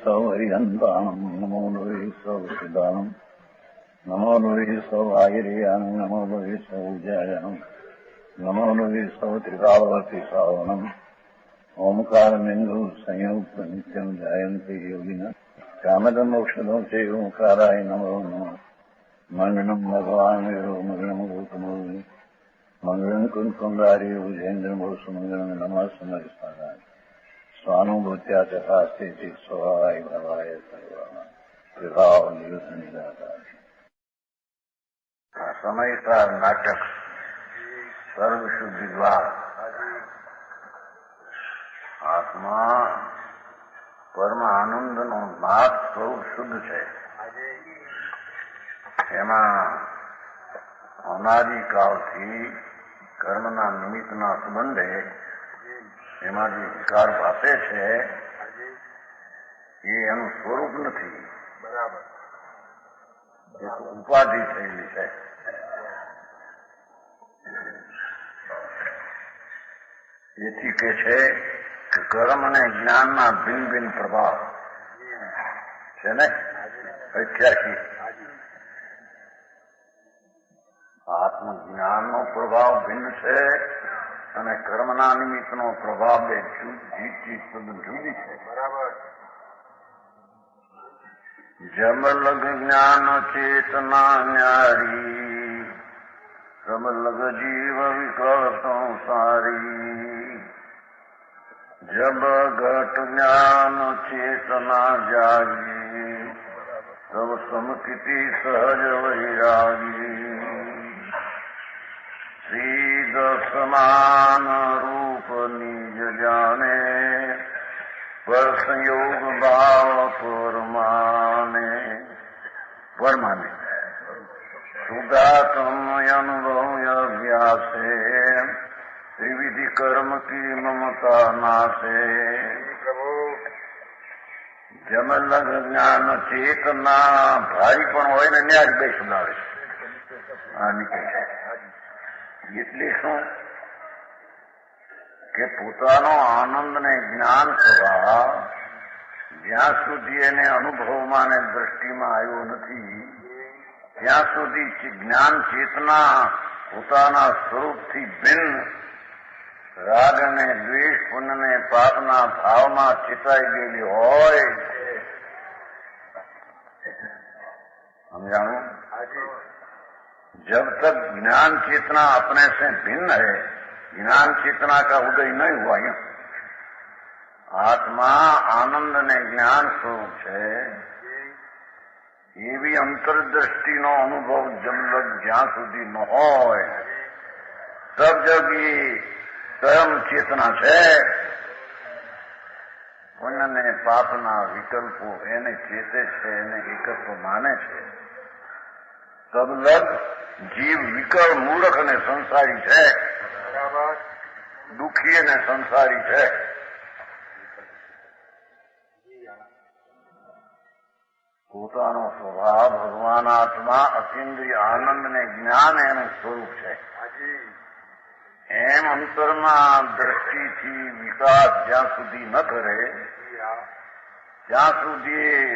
સૌ હરિહંતાણમ નમો લોહી સૌ સિદ્ધાણમ નમો લોહી સૌ આયર્યાન નમો લોહી સૌ જયનમ નમો લોહી સૌ ત્રિકાવતી શ્રાવણમ ઓમકાર બિંદુ સંયુક્ત નિત્યમ જયંતિ યોગિન કામદ મોક્ષદો છે ઓંકારાય નમો નમઃ મંગલમ ભગવાન વિરો મંગલમ ગૌતમોની મંગલમ કુંકુંડારી વિજેન્દ્રમોષ મંગલમ નમઃ સમર્થાય સ્વાનુભૂત્યા તથાસ્તે સ્વભાવાય ભવાય સર્વા વિભાવ નિયુત નિરાકાર. સમયસાર નાટક સર્વશુદ્ધિ દ્વાર. આત્મા પરમ આનંદનો નાથ સ્વરૂપ શુદ્ધ છે. એમાં અનાદિકાળથી કર્મના નિમિત્તના સંબંધે એમાં જે વિકાર ભાસે છે એ એનું સ્વરૂપ નથી, બરાબર, ઉપાધિ થયેલી છે. એથી કે છે કે કર્મ અને જ્ઞાનના ભિન્ન ભિન્ન પ્રભાવ છે ને 88. આત્મજ્ઞાનનો પ્રભાવ ભિન્ન છે અને કર્મના નિમિત્તનો પ્રભાવ બે ચીજ જુદી છે, બરાબર. જમલગ જ્ઞાન ચેતના ન્યારી સમલગ જીવ વિકળ સંસારી. જબ ઘટ જ્ઞાન ચેતના જાગી તબ સમકિતિ સહજ વૈરાગી. શ્રી દર્શમાન રૂપ નિજ જાને પર સંયોગ ભાવ પરમાને. શુદ્ધાત્મ અનુભવ અભ્યાસે ત્રિવિધિ કર્મ કી મમતા નાશે. જમલગ જ્ઞાન ચેતના ભારી પણ હોય ને ન્યાજ બે સુધારે આ નીકળે છે. એટલે શું કે પોતાનો આનંદ ને જ્ઞાન સ્વભાવ જ્યાં સુધી એને અનુભવમાં ને દ્રષ્ટિમાં આવ્યો નથી ત્યાં સુધી જ્ઞાન ચેતના પોતાના સ્વરૂપથી ભિન્ન રાગ અને દ્વેષ પુણ્ય ને પાપના ભાવમાં ચિતાઈ ગયેલી હોય. સમજાણું? जब तक ज्ञान चेतना अपने से भिन्न है, ज्ञान चेतना का उदय नहीं हुआ. आत्मा आनंद ने ज्ञान स्वरूप છે એવી અંતરદ્રષ્ટિનો અનુભવ જમલગ જ્યાં સુધી ન હોય તબ જબ એ સ્વયં ચેતના છે પુણ્ય ને પાપના વિકલ્પો એને ચેતે છે, એને એકત્વ માને છે. તબલગ જીવ વિકળ મૂર્ખ અને સંસારી છે, દુઃખી અને સંસારી છે. પોતાનો સ્વભાવ ભગવાન આત્મા અતિન્દ્રિય આનંદ ને જ્ઞાન એનું સ્વરૂપ છે. એમ અંતરમાં દ્રષ્ટિથી વિકાસ જ્યાં સુધી ન કરે ત્યાં સુધી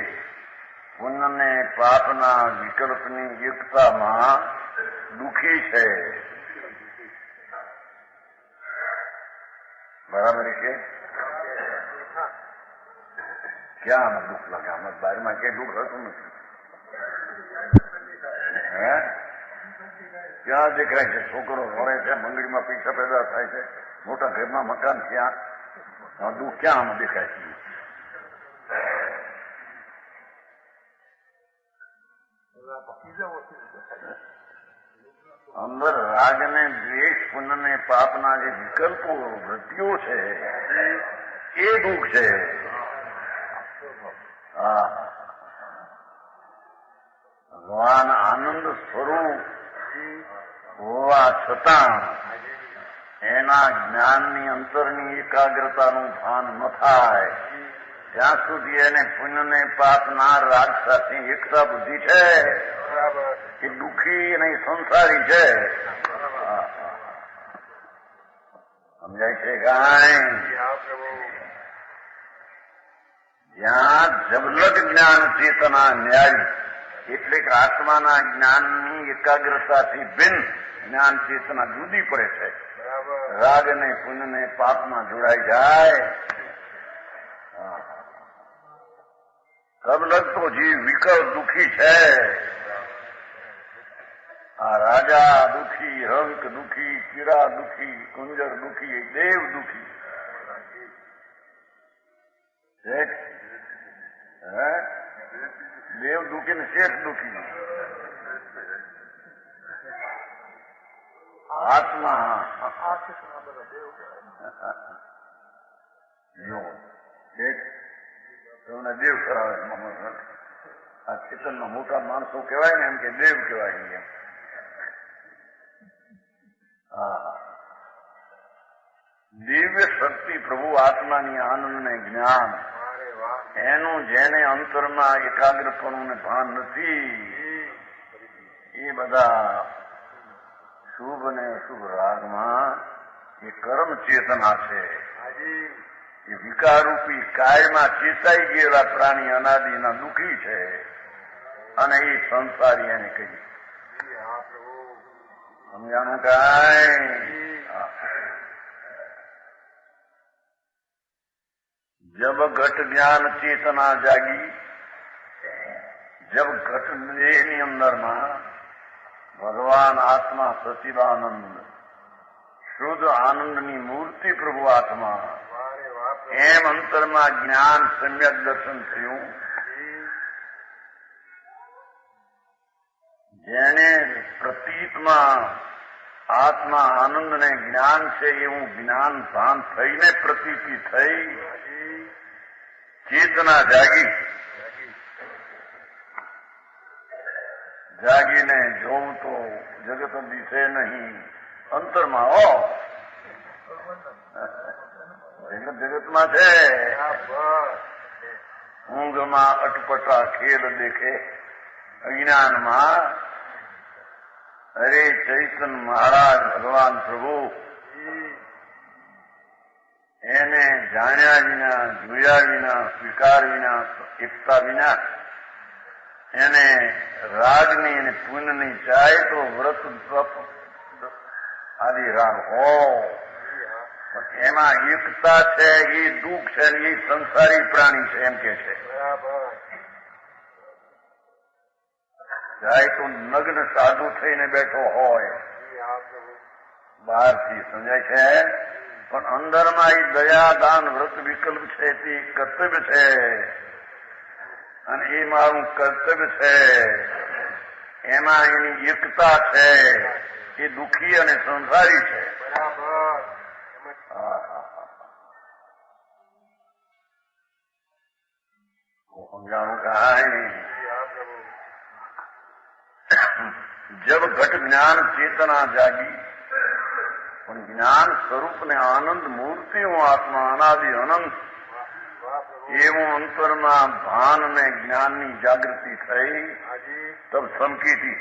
પુણ્ય ને પાપના વિકલ્પની એકતામાં દુઃખી છે. બરાબર છે? ક્યાં આમાં દુઃખ લાગે? આમાં બહારમાં ક્યાંય દુઃખ હતું નથી. ક્યાં દેખાય છે? છોકરો ભણે છે, મંગળીમાં પૈસા પેદા થાય છે, મોટા ઘરમાં મકાન ક્યાં? દુઃખ ક્યાં આમાં દેખાય છે? અંદર રાગ ને દ્વેષ પુણ્ય ને પાપના જે વિકલ્પો વૃત્તિઓ છે એ દુઃખ છે. ભગવાન આનંદ સ્વરૂપ હોવા છતાં એના જ્ઞાનની અંતરની એકાગ્રતાનું ભાન ન થાય ત્યાં સુધી એને પુણ્ય ને પાપના રાગ સાથે એકતા બુદ્ધિ છે. એ દુઃખી અને સંસારી છે. સમજાય છે? કાંઈ જ્યાં જબલક જ્ઞાન ચેતના ન્યારી એટલે કે આત્માના જ્ઞાનની એકાગ્રતાથી ભિન્ન જ્ઞાન ચેતના જુદી પડે છે. રાગ ને પુણ્ય ને પાપમાં જોડાઈ જાય. સબલક તો જીવ વિકળ દુઃખી છે. આ રાજા દુઃખી, હંક દુઃખી, કીડા દુઃખી, કુંજર દુઃખી, દેવ દુઃખી. દેવ દુઃખી ને શેઠ દુઃખી. આત્મા તમને દેવ કરાવે. આ ચેતનમાં મોટા માણસો કહેવાય ને એમ કે દેવ કહેવાય એમ. દિવ્ય શક્તિ પ્રભુ આત્માની આનંદ ને જ્ઞાન એનું જેને અંતરમાં એકાગ્રપણું ને ભાન નથી એ બધા શુભ ને અશુભ રાગમાં એ કર્મ ચેતના છે. એ વિકારરૂપી કાયમાં ચેતાઈ ગયેલા પ્રાણી અનાદિના દુઃખી છે અને એ સંસારી એને કહી સમજાણું કાંઈ. जब घट ज्ञान चेतना जागी, जब घट देहની અંદરમાં ભગવાન આત્મા સચિદાનંદ શુદ્ધ આનંદની મૂર્તિ પ્રભુ આત્મા એમ અંતરમાં જ્ઞાન સમ્યક દર્શન થયું. જેને પ્રતીતમાં આત્મા આનંદ ને જ્ઞાન છે એવું જ્ઞાન ભાન થઈને પ્રતીતિ થઈ. ચેતના જાગી. જાગીને જોઉં તો જગત દિશે નહીં. અંતરમાં જગતમાં છે. ઊંઘમાં અટપટા ખેલ દેખે, અજ્ઞાનમાં અરે ચૈતન મહારાજ ભગવાન પ્રભુ એને જાણ્યા વિના, જોયા વિના, સ્વીકાર વિના, એકતા વિના એને રાગની અને પુણ્યની ચાય તો વ્રત આદિ રાગ હો પણ એમાં એકતા છે એ દુઃખ છે એ સંસારી પ્રાણી છે એમ કે છે. ચાહે તો નગ્ન સાધુ થઈને બેઠો હોય બહારથી સમજાય છે પણ અંદરમાં એ દયા દાન વ્રત વિકલ્પ છે તે કર્તવ્ય છે અને એ મારું કર્તવ્ય છે. એમાં એની એકતા છે. એ દુઃખી અને સંસારી છે. સમજાણું કાંઈ. जब घट ज्ञान चेतना जागी પણ જ્ઞાન સ્વરૂપ ને આનંદ મૂર્તિ હું આત્મા અનાદિ અનંત એવું અંતરમાં ભાન ને જ્ઞાનની જાગૃતિ થઈ. તબ સમકીથી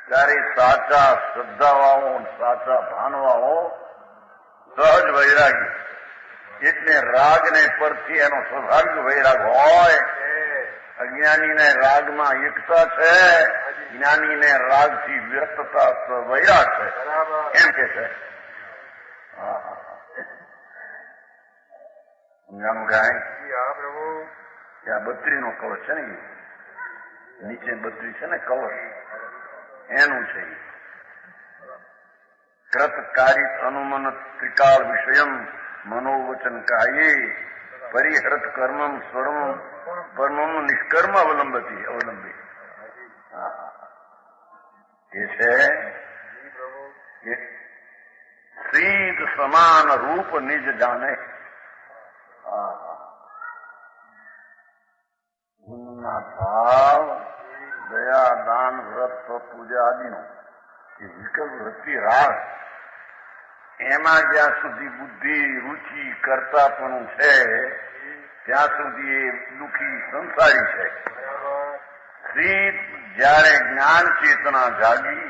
ત્યારે સાચા શ્રદ્ધાવાળો સાચા ભાનવાળો સહજ વૈરાગી એટલે રાગ ને પરથી એનો સ્વાભાવિક વૈરાગ હોય. અજ્ઞાનીને રાગમાં એકતા છે, જ્ઞાનીને રાગથી વ્યક્તતા વૈરાગ છે એમ કે છે. આ બત્રીનો કવચ છે ને નીચે બત્રી છે ને કવચ એનું છે. કૃતકારિત અનુમન ત્રિકાળ વિષયમ મનોવચન કાયે પરિહૃત કર્મમ સ્વરમ પરમમ નિષ્કર્મ અવલંબી એ છે સીધ સમાન રૂપ નિજ જાણે. ગુણના ભાવ દયા દાન વ્રત પૂજા આદિનો એ વિકલ્પ વૃત્તિ રાગ એમાં જ્યાં સુધી બુદ્ધિ રુચિ કરતાપણું છે ત્યાં સુધી એ દુઃખી સંસારી છે. શ્રી જયારે જ્ઞાન ચેતના જાગી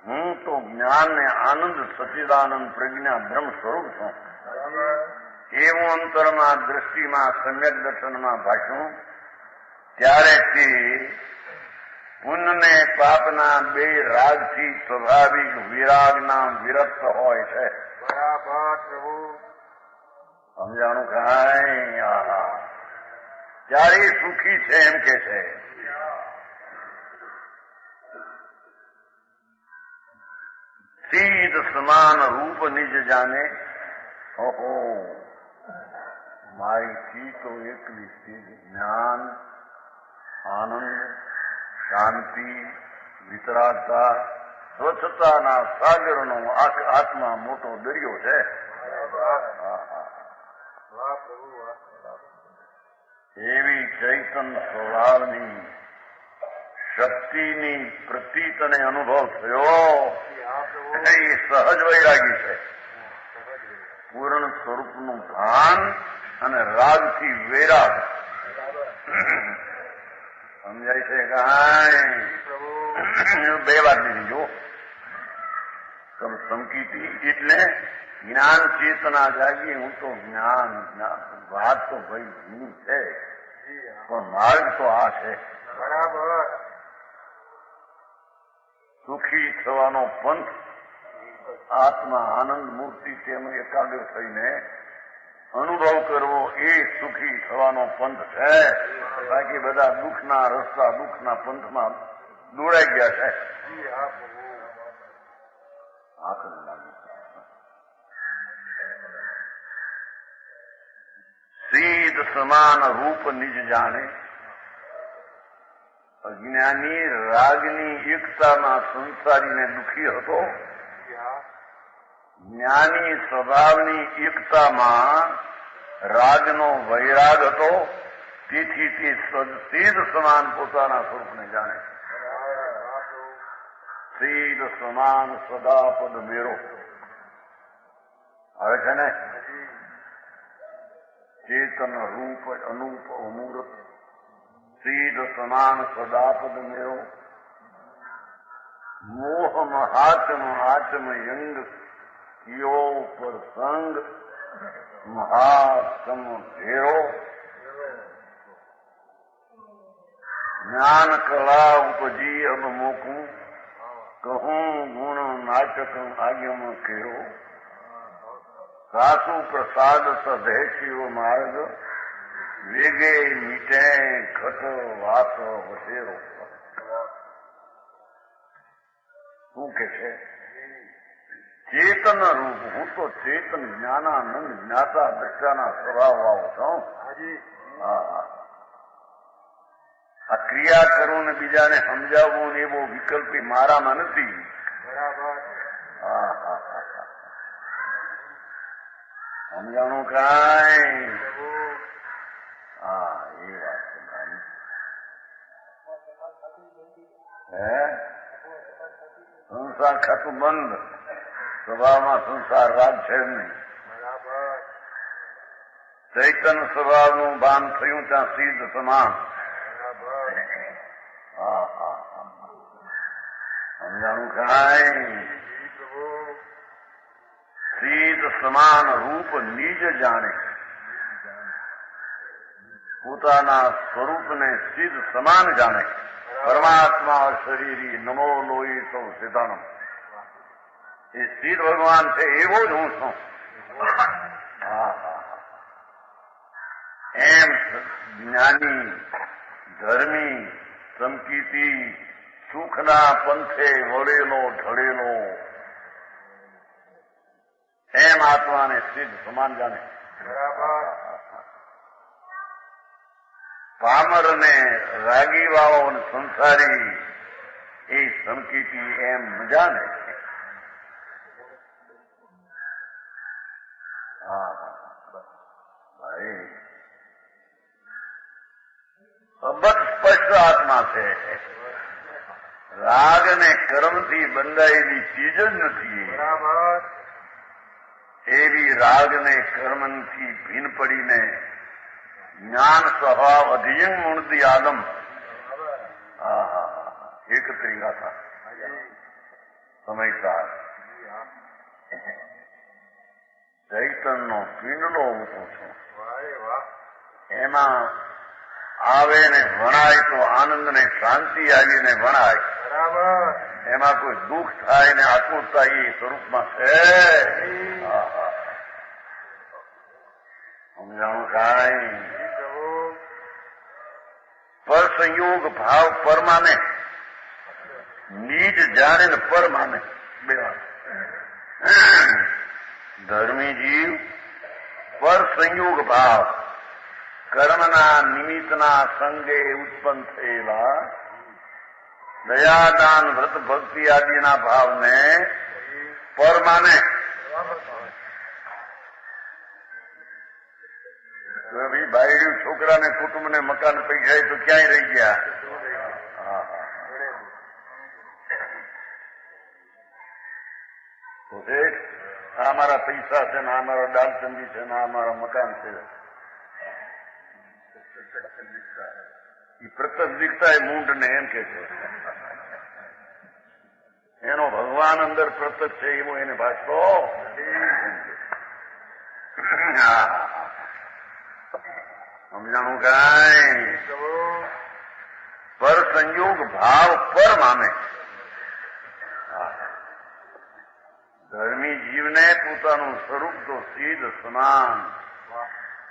હું તો જ્ઞાન ને આનંદ સચિદાનંદ પ્રજ્ઞા બ્રહ્મ સ્વરૂપ છું એવું અંતરમાં દ્રષ્ટિમાં સમ્યક દર્શનમાં ભાષ્યું ત્યારે તે પુણ્યને પાપના બે રાગથી સ્વાભાવિક વિરાગના વિરક્ત હોય છે. બરાબર પ્રભુ. સમજાણું કાંઈ? ત્યારે સુખી છે એમ કે છે. સીધ સમાન રૂપ નિજ જાને. ઓહો, મારીથી તો એકલી સીધ જ્ઞાન, આનંદ, શાંતિ, વિતરાગતા, સ્વચ્છતાના સાગરનો આત્મા મોટો દરિયો છે. એવી ચૈતન સ્વભાવની શક્તિની પ્રતીતને અનુભવ થયો એ સહજ વૈરાગી છે. પૂર્ણ સ્વરૂપનું ભાન અને રાગથી વૈરાગ. સમજાય છે કાંઈ? બે વાત લીધી જો. સંકિતી એટલે જ્ઞાન ચેતના જાગી. હું તો જ્ઞાન વાત તો ભાઈ જૂની છે પણ માર્ગ તો આ છે. બરાબર. સુખી થવાનો પંથ આત્મા આનંદ મૂર્તિ તેનો એકાગ્ર થઈને અનુભવ કરવો એ સુખી થવાનો પંથ છે. બાકી બધા દુઃખના રસ્તા દુઃખના પંથમાં દોડાઈ ગયા છે. સીધ સમાન રૂપ નિજ જાણે. અજ્ઞાની રાગની એકતામાં સંસારીને દુઃખી હતો. જ્ઞાની સ્વભાવની એકતામાં રાગનો વૈરાગ હતો. તેથી તે સીધ સમાન પોતાના સ્વરૂપને જાણે. સીધ સમાન સદાપદ મેરો આવે છે ને. ચેતન રૂપ અનુપ અમૂર્ત સીધ સમાન સદાપદ મેરો. મોહ મહાત્મ આત્મ યંગ કિયો પર સંગ મહાત્મ ઘેરો. જ્ઞાન કલા ઉપજી અબ મોકું કહું ગુણ નાટક આગમ કેરો. સાસુ પ્રસાદ સધે શિવ માર્ગ વેગે મીટે ઘટ વાસ વસેરો. શું કે છે? ચેતન રૂપ. હું તો ચેતન જ્ઞાનાનંદ જ્ઞાતા દ્રષ્ટાના સ્વભાવ વાળો છું. આ ક્રિયા કરવું ને બીજાને સમજાવવું ને એવો વિકલ્પી મારામાં નથી. બરાબર. સમજાણું કાંઈ? એ વાત હે સંસાર ખાતું બંધ. સ્વભાવમાં સંસાર રાગ છે નહીં. ચૈતન સ્વભાવનું ભાન થયું ત્યાં સીધ સમાન. સમજાણું કાંઈ? સીધ સમાન રૂપ નિજ જાણે. પોતાના સ્વરૂપને સીધ સમાન જાણે. પરમાત્મા શરીરી નમો લોહી સૌ સિદ્ધાનમ. એ સીધ ભગવાન છે એવો જ હું છું. એમ જ્ઞાની ધર્મી સંકિતી સુખના પંથે વળેલો ઢળેલો એમ આત્માને સિદ્ધ સમાન જાણે. પામર ને રાગી વાળો અને સંસારી એ સંકિતી એમ ન જાણે. અબધ સ્પષ્ટ આત્મા છે. રાગ ને કર્મથી બંધાયેલી ચીજ જ નથી. એવી રાગ ને કર્મથી ભીન પડીને જ્ઞાન સ્વભાવ અધિયંગ મૂર્તિ આદમ. એક ત્રિગાથા સમયસાર. ચૈતનનો પિંડલો હું છું. વાહ વાહ. એમાં આવે ને ભણાય તો આનંદ ને શાંતિ આવીને ભણાય. બરાબર. એમાં કોઈ દુઃખ થાય ને આતુરતા એ સ્વરૂપમાં છે. સમજાણું કાંઈ? પ્રભુ. પર સંયોગ ભાવ પર માને, નીજ જાણે ને પર માને. બે વાત. ધર્મી જીવ પર સંયોગ ભાવ કર્મના નિમિત્તના સંગે ઉત્પન્ન થયેલા દયાદાન વ્રત ભક્તિ આદિના ભાવને પર માને. ભાઈ બાયડ્યું છોકરાને કુટુંબને મકાન પૈસા તો ક્યાંય રહી ગયા. આ મારા પૈસા છે ને આ મારા દાલચંદી છે ને આ મારા મકાન છે. એ પ્રતજ્ઞતા એ મૂંઢ ને એમ કે છે. એનો ભગવાન અંદર પ્રત્યક્ષ છે એવો એને ભાષતો. સમજાણું કાંઈ? પર સંયોગ ભાવ પર માને. ધર્મી જીવને પોતાનું સ્વરૂપ તો સીધ સમાન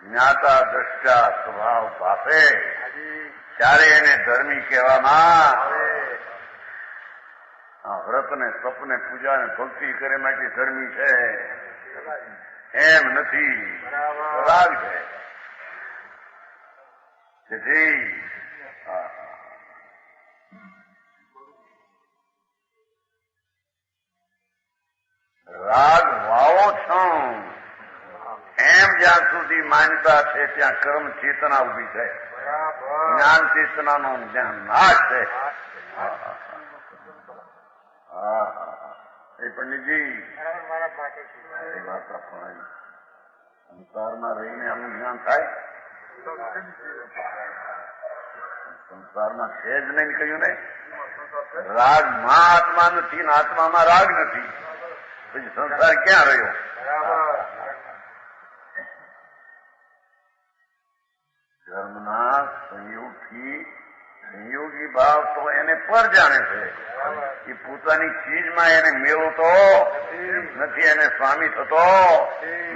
જ્ઞાતા દ્રષ્ટા સ્વભાવ પાસે ત્યારે એને ધર્મી કહેવામાં. વ્રત ને તપ ને પૂજા ને ભક્તિ કરે માટે ધર્મી છે એમ નથી. રાગ છે. તેથી રાગ વાવો છો એમ જ્યાં સુધી માન્યતા છે ત્યાં કર્મ ચેતના ઉભી છે. જ્ઞાન ચેતનાનો જ્યાં નાશ છે. એ પંડિતજી એ વાત આપવાની સંસારમાં રહીને આનું જ્ઞાન થાય. સંસારમાં છે જ નહીં કહ્યું ને. રાગમાં આત્મા નથી ને આત્મામાં રાગ નથી. પછી સંસાર ક્યાં રહ્યો? ધર્મના સંયોગથી સંયોગી ભાવ તો એને પર જાણે છે. એ પોતાની ચીજમાં એને મેળવતો નથી, એને સ્વામી થતો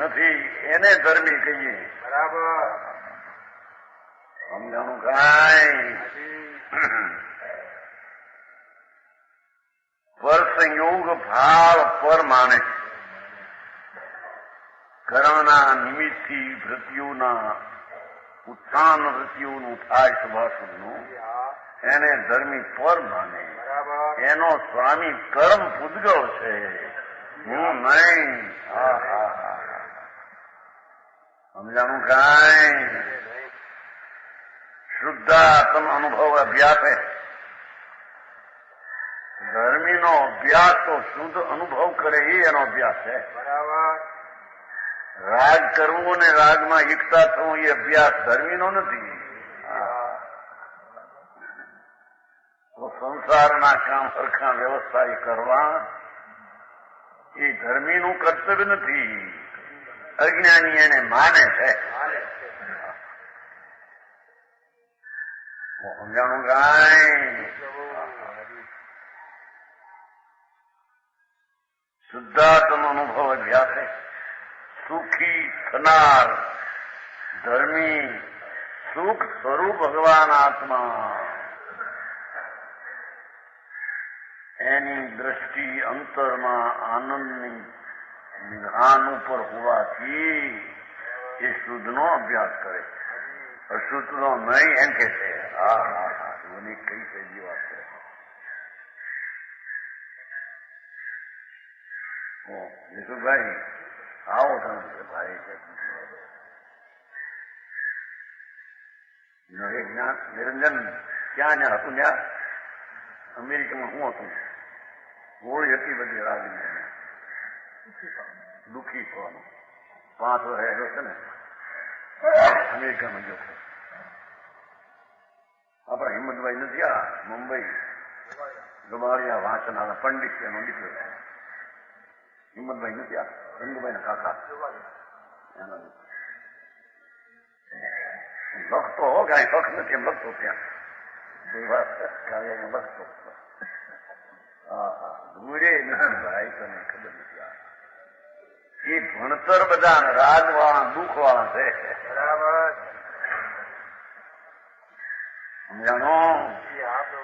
નથી. એને ધર્મી કહીએ. સમજાણું કાંઈ? પર સંયોગ ભાવ પર માને. કર્મના નિમિત્તથી વૃત્તિઓના ઉત્થાન વૃત્તિઓનું થાય શુભાશુભનું એને ધર્મી પર માને. એનો સ્વામી કર્મ પૂદગળ છે, હું નહીં. સમજાણું કાંઈ? શુદ્ધાત્મ અનુભવ અભ્યાસે ધર્મીનો અભ્યાસ તો શુદ્ધ અનુભવ કરે એ એનો અભ્યાસ છે. રાગ કરવો ને રાગમાં એકતા થવું એ અભ્યાસ ધર્મીનો નથી. તો સંસારના કામ સરખા વ્યવસ્થા એ કરવા એ ધર્મીનું કર્તવ્ય નથી. અજ્ઞાની એને માને છે. સમજાણું કાંઈ? શુદ્ધાત્મ અનુભવ અભ્યાસે સુખી થનાર ધર્મી સુખ સ્વરૂપ ભગવાન આત્મા એની દ્રષ્ટિ અંતરમાં આનંદની નિધાન ઉપર હોવાથી એ શુદ્ધનો અભ્યાસ કરે, અશુદ્ધનો નહીં એમ કે છે. મને કઈ સહેજી વાત છે. યશુભાઈ આવો તમે ભાઈ કે નિરંજન ક્યાં ત્યાં હતું? ત્યાં અમેરિકામાં શું હતું? ગોળી હતી બધી રાગની. દુઃખી થવાનું 5 વર્ષ રહ્યો છે ને અમેરિકામાં ગયો. આપણા હિંમતભાઈ નથી આ મુંબઈ ગમાડિયા વાંચનારા પંડિત એનો દીકરો હિંમતભાઈ નથી આ રંગભાઈ ના કાકા લખતો હો કઈ લખ નથી એમ લખતો ત્યાં લખતો દૂરે નથી ભાઈ તને ખબર નથી એ ભણતર બધા રાગ વાળા દુઃખ વાળા છે બરાબર સમજાણો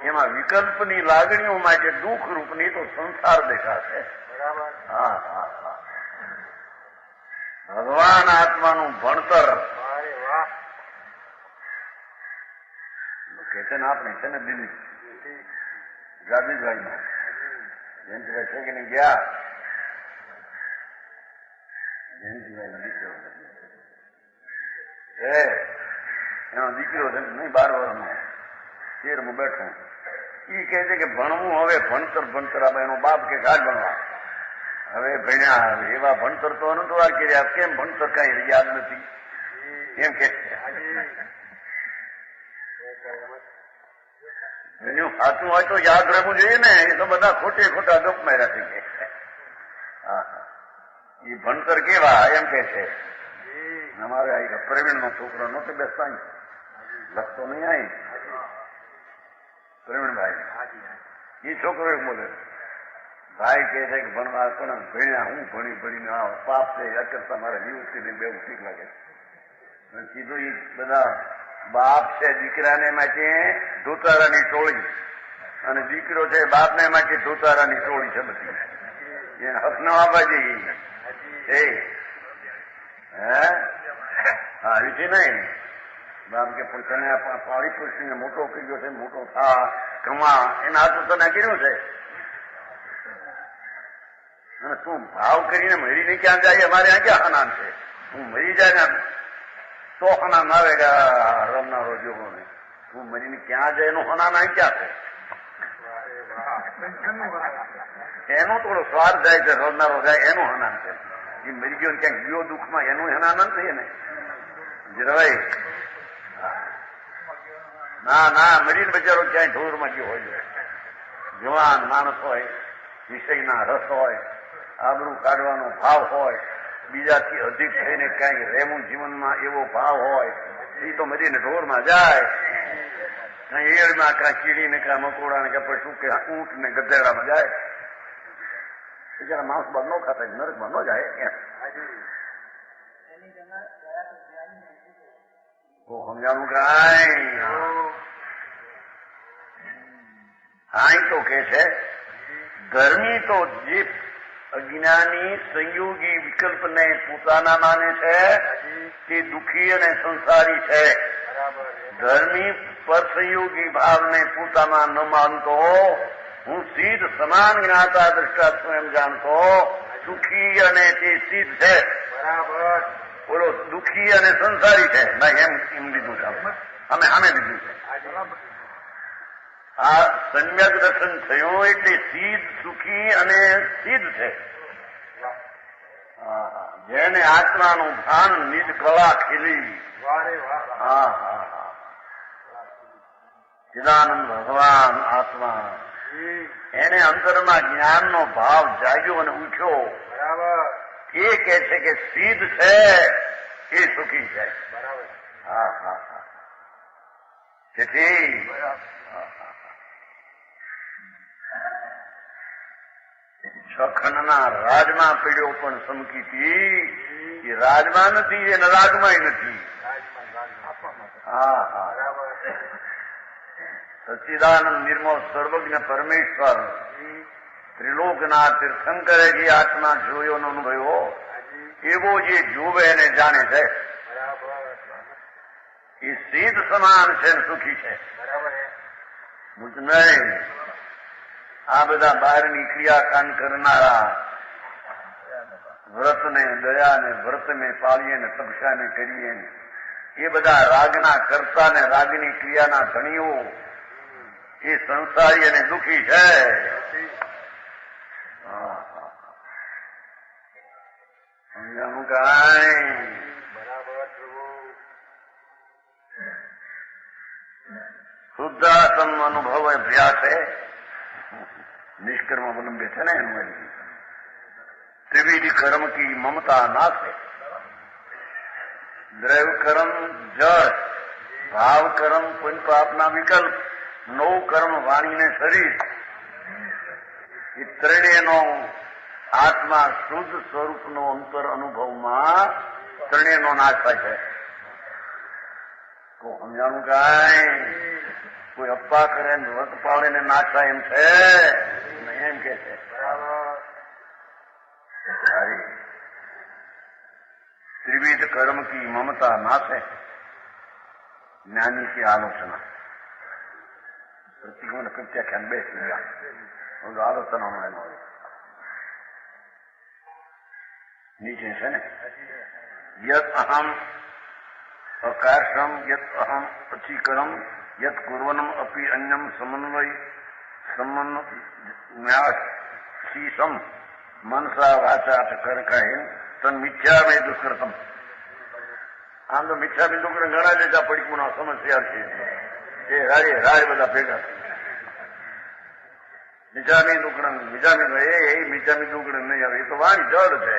એમાં વિકલ્પની લાગણીઓ માટે દુઃખ રૂપની તો સંસાર દેખાશે બરાબર હા હા હા ભગવાન આત્માનું ભણતર અરે વાહ કે છે ને આપણે છે ને દિલ્હી ગાંધીભાઈ જયંતિભાઈ છે કે નહીં ગયા જયંતિભાઈ દીકરો એનો દીકરો છે નહીં 12 વર્ષનો 13 બેઠો એ કહે છે કે ભણવું હવે ભણતર આપણે એનો બાપ કે ઘાટ ભણવા હવે ભણ્યા એવા ભણતર તો અનંતવાર કર્યા કેમ ભણતર કઈ યાદ નથી એમ કે એનું સાચું હોય તો યાદ રહેવું જોઈએ ને એ તો બધા ખોટા ગપ માર્યા થઈ ગયા હા હા એ ભણતર કેવા એમ કે છે અમારે આ પ્રવીણ નો છોકરો નતો બેસતા લખતો નહીં આવી પ્રવીણભાઈ એ છોકરો એક બોલે ભાઈ કે છે કે ભણવા પણ ભણ્યા હું ભણીને પાપ છે અકરતા મારા જીવતીને બહુ ઠીક લાગે કીધું એ બધા બાપ છે દીકરાને માટે ધોતારાની ટોળી અને દીકરો છે બાપને માટે ધોતારાની ટોળી છે બધી એને હક ન આપવા જઈએ હા વિશે નહીં બાપ કે પણ તને પાળી પુરુષને મોટો કર્યો છે મોટો થા કમા એના હાથું તને કર્યું છે અને તું ભાવ કરીને મરીને ક્યાં જાય અમારે આ ક્યાં હનાન છે તું મરી જાય ને તો હનાન આવે કે રમનારો જોગો ને તું મરીને ક્યાં જાય એનું હનાન અહીં ક્યાં છે એનો થોડો સ્વાદ જાય છે રમનારો જાય એનું હનાન છે એ મરી ગયો ક્યાંક ગયો દુઃખમાં એનું હનાન નથી ને જરાય ના મરીને બચારો ક્યાંય ઢોરમાં ગયો હોય જવાન માણસ હોય વિષયના રસ હોય આબરૂ કાઢવાનો ભાવ હોય બીજાથી અધિક થઈને કઈ રહેવું જીવનમાં એવો ભાવ હોય એ તો મરીને ઢોરમાં જાય કઈ એળમાં કાં કીડીને કાં મકોડાને કે પશુ કે ઊંટ ને ગધેડામાં જાય બિચારા માણસ બાદ ન ખાતા નરકમાં ન જાય એમ સમજાનું કાંઈ હા તો કે છે ધર્મી તો જે અજ્ઞાની સંયોગી વિકલ્પને પોતાના માને છે તે દુઃખી અને સંસારી છે ધર્મી પરસંયોગી ભાવને પોતામાં ન માનતો હું સિદ્ધ સમાન જ્ઞાતા દ્રષ્ટા છું એમ જાણતો સુખી અને તે સિદ્ધ છે બરાબર બોલો દુઃખી અને સંસારી છે ના એમ લીધું છે અમે સામે લીધું છે આ સમ્યક દર્શન થયું એટલે સિદ્ધ સુખી અને સિદ્ધ છે જેને આત્માનું ભાન નિજ કળા ખીલી હા ચિદાનંદ ભગવાન આત્મા એને અંતરમાં જ્ઞાનનો ભાવ જાગ્યો અને ઉઠ્યો એ કે છે કે સિદ્ધ છે એ સુખી છે હા તેથી છખંડના રાજમાં પીડ્યો પણ સમકીતી એ રાજમાં નથી એને રાજમાં નથી સચ્ચિદાનંદ નિર્મળ સર્વજ્ઞ પરમેશ્વર ત્રિલોકના તીર્થંકરે જે આત્મા જોયો નો અનુભવ્યો એવો જે જોવે એને જાણે છે એ સિદ્ધ સમાન છે સુખી છે નહીં આ બધા બહારની ક્રિયાકાંડ કરનારા વ્રતને દયાને વ્રતને પાળીએ તપસ્યાને કરીએ એ બધા રાગના કરતા ને રાગની ક્રિયાના ધણીઓ એ સંસારી અને દુઃખી છે સમજાનું કાંઈ શુદ્ધાત્મ અનુભવ અભ્યાસ છે નિષ્કર્મ અવલંબે છે ને એનું त्रिविध कर्म की ममता नाथे। દ્રવ્ય કર્મ જળ, ભાવ કર્મ પુણ્ય પાપના વિકલ્પ, નવ કર્મ વાણીને શરીર, એ ત્રણેયનો આત્મા શુદ્ધ સ્વરૂપનો અંતર અનુભવમાં ત્રણેયનો નાશ થાય છે. તો સમજાણું કાંઈ કોઈ અપ્પા કરે ને વ્રત પાડે ને નાશ થાય એમ છે એમ કે છે. त्रिविध कर्म की ममता नाशे, ज्ञानी की आलोचना प्रतिगमन प्रत्याख्यान बेस लिया और आलोचना में नीचे से ने यत अहम अकाशम यत अहम अचिकरम यत कुर्वनम अपि अन्यम समन्वय शीशम मनसा वाचा कर कहे तन मिथ्या में दुष्कृतम. આમ તો મિથ્યા બિંદુ ઘણા જતા પડીકુના સમસ્યા છે એ રાય બધા ભેગા મિજામી દુકડન મિજામી એ મિજામી દુકડન નહીં આવે એ તો વાણી જળ છે.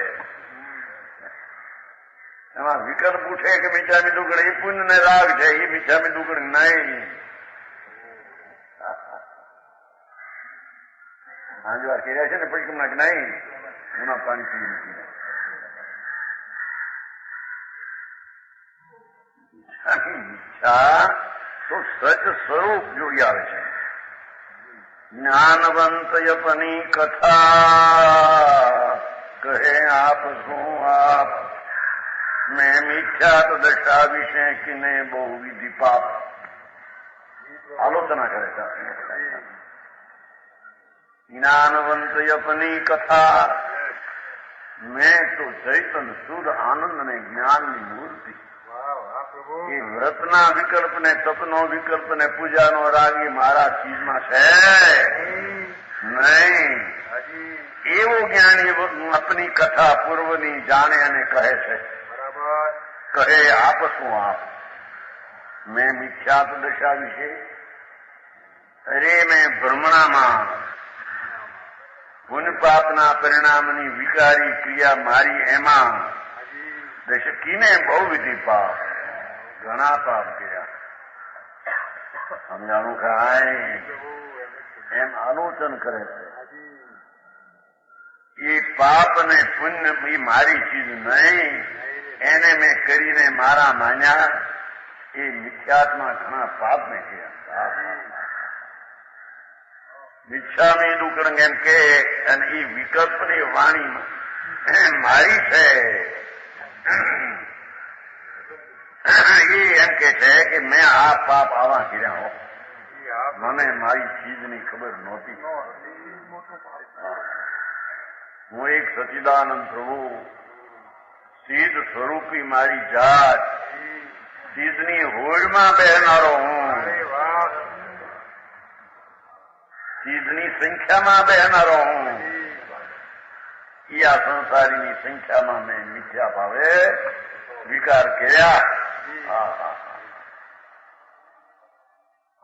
એમાં વિકલ્પ ઉઠે કે મિજામી દુકડ એ પુણ્ય ને રાગ છે એ મિજામી દુકડ નહીં. હાજવાર કર્યા છે ને પડીકુના કે નહીં એમાં પાણી પી નથી. ઈચ્છા તો સચ સ્વરૂપ જોડી આવે છે. જ્ઞાનવંત યપની કથા કહે આપ શું આપ મેં મિથ્યાત દશા વિશે કિને બહુ વિધિ પાપ. આલોચના કરે છે. જ્ઞાનવંત યપની કથા મેં તો ચૈતન શુદ્ધ આનંદ અને જ્ઞાનની મૂર્તિ. એ વ્રતના વિકલ્પ ને તપનો વિકલ્પ ને પૂજાનો રાગ એ મારા ચીજમાં છે નહીં. એવો જ્ઞાની આપની કથા પૂર્વની જાણે અને કહે છે. કહે આપ શું આપ મેં મિથ્યાત દશા વિશે અરે મેં ભ્રમણામાં પુણ્ય પાપના પરિણામની વિકારી ક્રિયા મારી એમાં દશકીને બહુ વિધિ પાપ ઘણા પાપ કર્યા. સમજાણું કાંઈ એમ આલોચન કરે છે. એ પાપ ને પુણ્ય એ મારી ચીજ નહીં, એને મેં કરીને મારા માન્યા એ મિથ્યાત્મા ઘણા પાપ મેં કર્યા. મિચ્છામી દુકડંગ એમ કે અને એ વિકલ્પની વાણીમાં મારી છે એ એમ કે છે કે મેં આ પાપ આવા કર્યા હો, મને મારી ચીજની ખબર નહોતી. હું એક સચિદાનંદ પ્રભુ સિદ્ધ સ્વરૂપી મારી જાત સિદ્ધની હોડમાં બેહનારો હું, સિદ્ધની સંખ્યામાં બેહનારો હું. આ સંસારીની સંખ્યામાં મેં મિથ્યા ભાવે વિકાર કર્યા.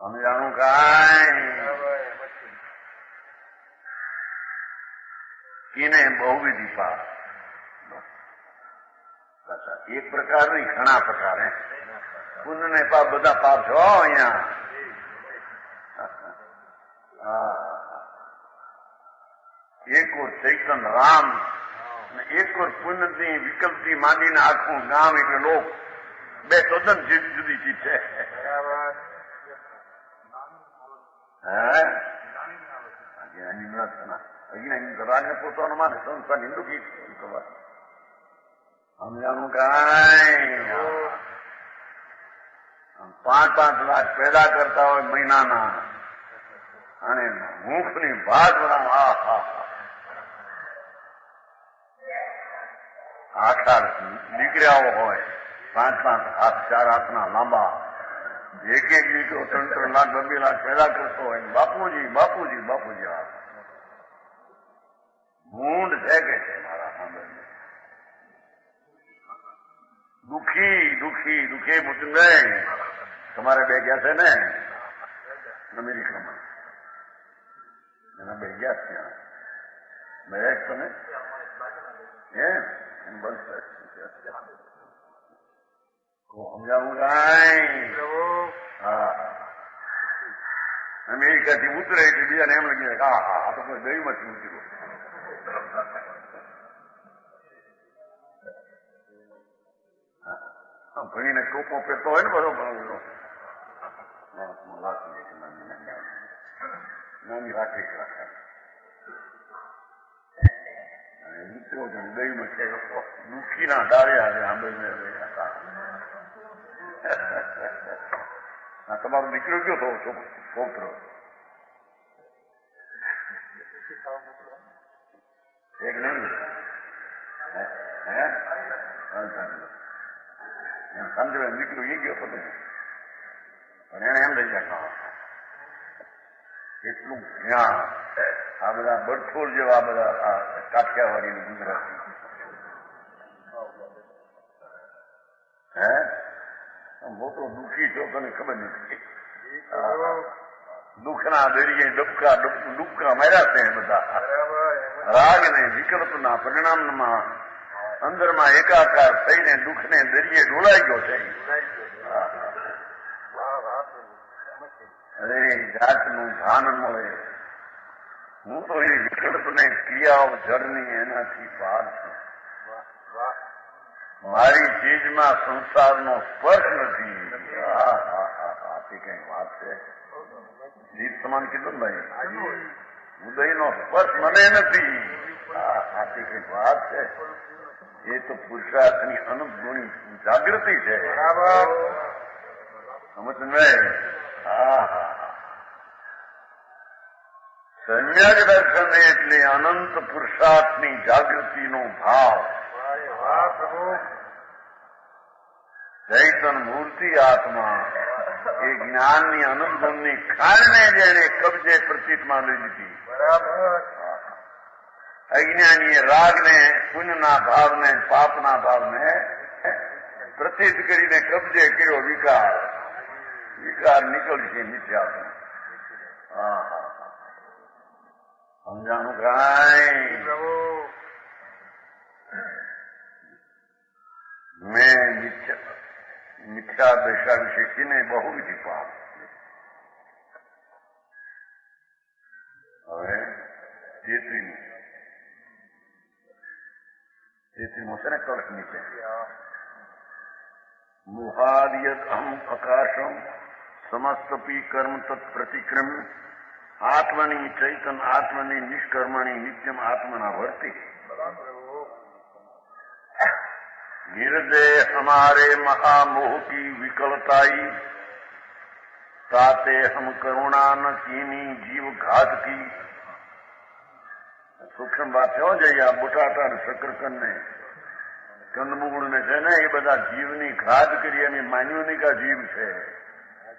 સમજાણું કાંઈ કિને બહુવિધિ પાપ. એક પ્રકાર નહીં ઘણા પ્રકાર હે. પુણ્ય ને પાપ બધા પાપ છો અહીંયા. એક ઓર ચૈતન રામ અને એક ઓર પુણ્યની વિકલ્પથી માંડીને આખું ગામ એટલે લોક બે તદ્દન જુદી ચીજ છે. રાજને પોતાનો માને સંસ્થા હિન્દુ ગીત સમજાણું કાંઈ 5-5 લાખ પેદા કરતા હોય મહિનાના અને મુખની ભાત બધા આઠ દીકરાઓ હોય 5-5 હાથ 4 હાથના લાંબા એક દીકરો 3-3 લાખ 2 લાખ પેદા કરતો હોય બાપુજી બાપુજી બાપુજી આ મૂંડ છે કે છે મારા સામે દુઃખી દુઃખી દુઃખી મુચંદ તમારે બે ગયા છે ને અમેરિકામાં એના બે ગયા ત્યાં મેરેજ તમે એમ બનશે સમજાવું કાંઈ પ્રભુ હા અમેરિકાથી ઉતરે એટલે બીજાને એમ લાગે હા હા આ તો કોઈ દહીંમાંથી ઉતર્યું ભણીને ટોપો પહેરતો હોય ને બરોબર નાની રાખી રાખે મિત્રો દહીંમાં છે દુઃખીના ડાળ્યા છે આંબે તમારો દીકરો કયો થવો છોકરો એક નહીં સમજો દીકરો એ ગયો હતો પણ એને એમ થઈ જાય એટલું જ્ઞાન આ બધા બરથોલ જેવા બધા કાઠિયાવાડી ગુજરાતી મોટો દુઃખી છો તને ખબર નથી દુઃખના દરિયે ડૂબકા માર્યા છે બધા રાગ ને વિકલ્પના પરિણામમાં અંદરમાં એકાકાર થઈને દુઃખને દરિયે ડોલાઈ ગયો છે અરે જાતનું ભાન મળે હું તો એ વિકલ્પને ક્રિયાઓ જળની એનાથી પાર છું મારી ચીજમાં સંસારનો સ્પર્શ નથી આથી કઈ વાત છે જીત સમાન કીધું ને ભાઈ ઉદયનો સ્પર્શ મને નથી આથી કઈ વાત છે એ તો પુરુષાર્થની અનુભવની જાગૃતિ છે સમજ નહીં સમ્યક દર્શન એટલે અનંત પુરુષાર્થની જાગૃતિનો ભાવ ચૈતન મૂર્તિ આત્મા એ જ્ઞાનની અનુભવની ખાણને જેને કબજે પ્રતીતમાં લઈ લીધી અજ્ઞાનીએ રાગને પુણ્યના ભાવને પાપના ભાવને પ્રતીત કરીને કબજે કર્યો વિકાર નીકળશે મિથ્યા સમજાણું કાંઈ મેં મિથ્યા દશા વિશે કીને બહુવિધિ પાપ હવે તેત્રીમો છે ને કળશ નીચે મોહાદિયત અહમ પ્રકાશમ સમસ્તપી કર્મ તત્પ્રતિક્રમ આત્મની ચૈતન આત્મની નિષ્કર્મણી નિત્યમ આત્મના વર્તી निर्दय हमारे महामोह की विकलताई ताते हम करुणा न कीनी जीव घात की સૂક્ષ્મ વાત થયો જઈએ આ બટાટા અને શકરકંદ ને કંદમૂળ ને છે ને એ બધા જીવની ઘાત કરી અને માન્યુની કા જીવ છે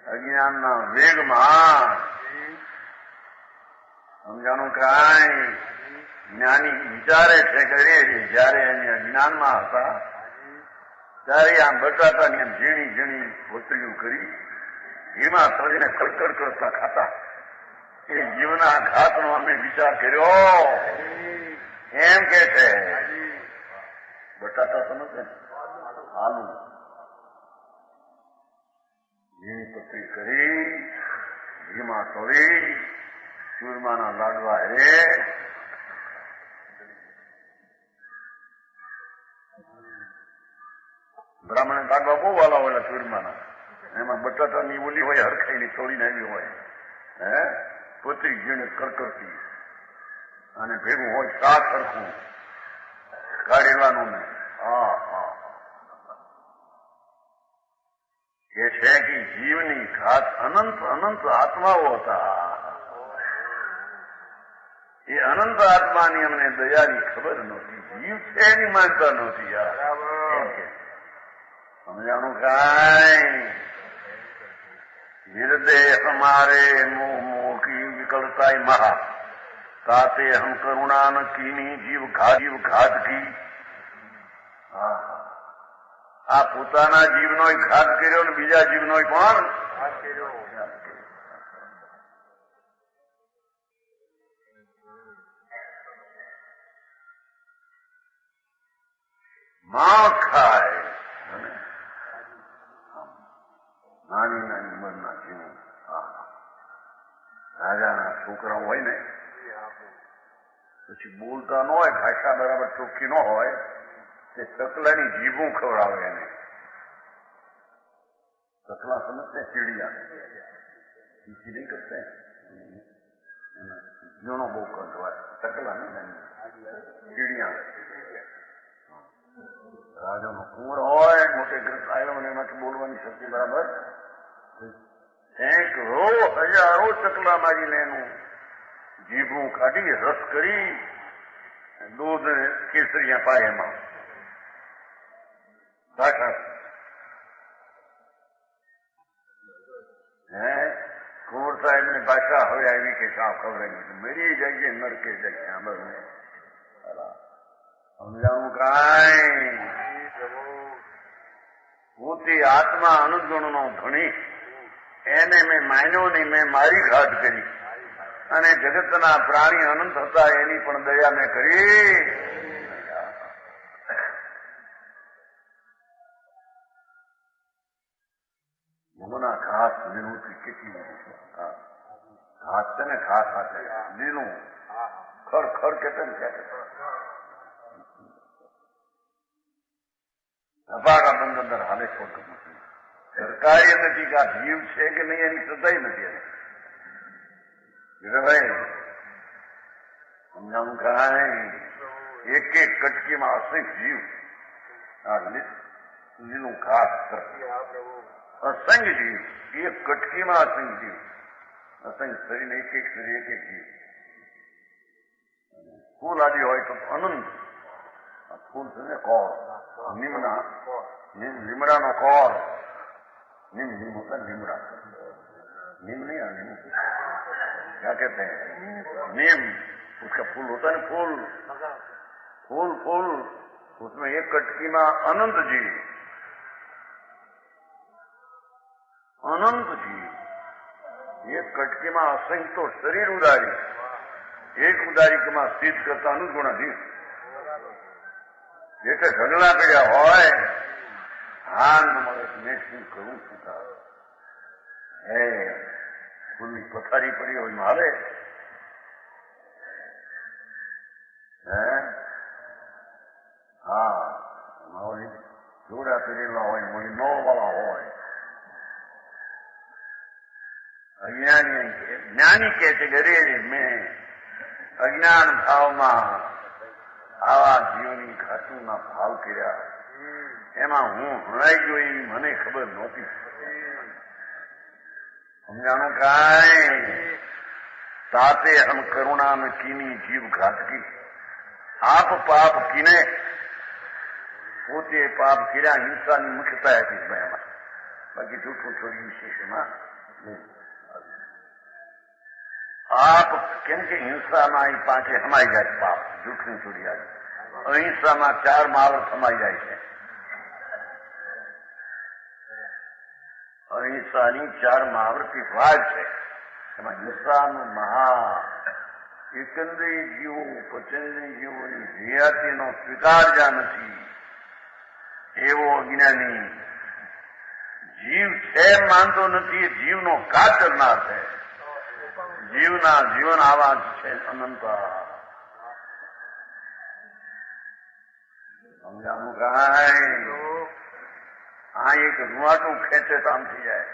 અજ્ઞાનના વેગમાં સમજાનું કાંઈ જ્ઞાની વિચારે છે કે જયારે એને અજ્ઞાનમાં હતા ત્યારે આમ બટાટાની આમ ઝીણી ઝીણી ભોતરીઓ કરી એમાં તળીને કડકડ કરતા ખાતા એ જીવના ઘાતનો અમે વિચાર કર્યો એમ કે છે બટાટા સમજે આલુ ઝીણી પતરી કરી ઘીમાં તળી ચૂરમાના લાડવા હે બ્રાહ્મણ લાડવા બહુ વાલા હોય ચૂરમાના એમાં બટાટાની ઓલી હોય હરખાઈની તોડીને આવી હોય હે પોતરી જીણે કરકરતી અને ભેગું હોય શાક સરખું કાઢેવાનું ને એ છે કે જીવની ઘાત અનંત અનંત આત્માઓ હતા એ અનંત આત્માની અમને દયાની ખબર નહોતી જીવ છે એની માનતા નહોતી યાર સમજાણું કાંઈ हृदय हमारे मोह मोह की विकलताई महा ताते हम करुणा न कीनी जीव घात की આ પોતાના જીવનો ઘાત કર્યો ને બીજા જીવનો પણ માં ખાય નાની નાની ઉંમરના જીવો રાજાના છોકરા હોય ને પછી બોલતા ન હોય, ભાષા બરાબર ચોખ્ખી ન હોય, તે ચકલાની જીભું ખવડાવે એને. ચકલા સમજते ચીડિયા ઈસી નહીં કરते જીવનો બહુ કદ હોય ચકલા નહીં ચીડિયા. રાજાનો કુંવર હોય, મોટે ગ્રસ્ત આવ્યો અને એમાંથી બોલવાની શક્તિ બરાબર સેંકડો હજારો ચકલા મારીને એનું જીભું કાઢી રસ કરી દૂધ કેસરિયા પાય એમાં ભાષા કુંવર સાહેબ ની ભાષા હવે આવી કે સાફ ખબર મેરી જગ્યાએ નરકે જગ્યા બને સમજાવું કાંઈ. પોતે આત્મા અનુગુણનો ધણી, એને મેં માન્યો નહીં, મેં મારી ઘાટ કરી અને જગતના પ્રાણી અનંત હતા એની પણ દયા મેં કરી. યમુના ઘાસ લીલુંથી કેટલી ઘાસ છે ને, ઘાસ સાથે લીલું ખર ખર કેતે ને ધબાકા બંધ અંદર હાલે ખોટું નથી. સરકારી નથી કે આ જીવ છે કે નહીં એની શ્રદ્ધા નથી. ભાઈ સમજાવું કાંઈ. એક એક કટકીમાં અસંખ્ય જીવ આ લીલું ઘાસ અસંખ્ય જીવ, એક કટકીમાં અસંખ્ય જીવ, અસંખ્ય શરીર એક એક શરીર એક એક જીવ. ફૂલ આદિ હોય તો અનંત ફૂલ છે ને કોર નિમના લીમડાનો કોર निम निम होता है निमड़ा, निम नहीं है निम, क्या कहते हैं नीम, उसका फूल होता है ना फूल, फूल फूल उसमें एक कटकी में अनंत जी, अनंत जी, एक कटकी में असंख्य तो शरीर उदारी, एक उदारी के में सिद्ध करता अनुगुण जी जैसे झगड़ा કર્યા હોય હા મારે મેં શું કરું છું હે ફૂલની પથારી પડી હોય મારે હે હા મારી જોડા પહેરેલા હોય મારી નોવાળા હોય અજ્ઞાની જ્ઞાની કહે છે કે અરે મેં અજ્ઞાન ભાવમાં આવા જીવની ઘાતુના ભાવ કર્યા એમાં હું હણાઈ ગયો એવી મને ખબર નહોતી. સમજાણું કાંઈ તાતે હમ કરુણા में कीनी जीव घात की आप पाप कीने પોતે પાપ કર્યા હિંસાની મુખ્યતા હતી એમાં બાકી જૂઠું છોડી વિશેષમાં આપ કેમ કે હિંસામાં એ પાછે સમાઈ જાય છે પાપ જૂઠું છોડી આવે અહિંસામાં 4 મહાવર્ત સમાઈ જાય છે અહિંસાની 4 મહાવૃત્તિ વાત છે એમાં હિંસાનું મહા એકંદરી જીવો પચંદરી જીવોની હયાતીનો સ્વીકાર જ્યાં નથી એવો અજ્ઞાની જીવ છે માનતો નથી એ જીવનો કાટ કરનાર છે. જીવના જીવન આવા છે અનંત. સમજાવું કાંઈ આ એક રૂવાટું ખેંચે તો આમ થઈ જાય.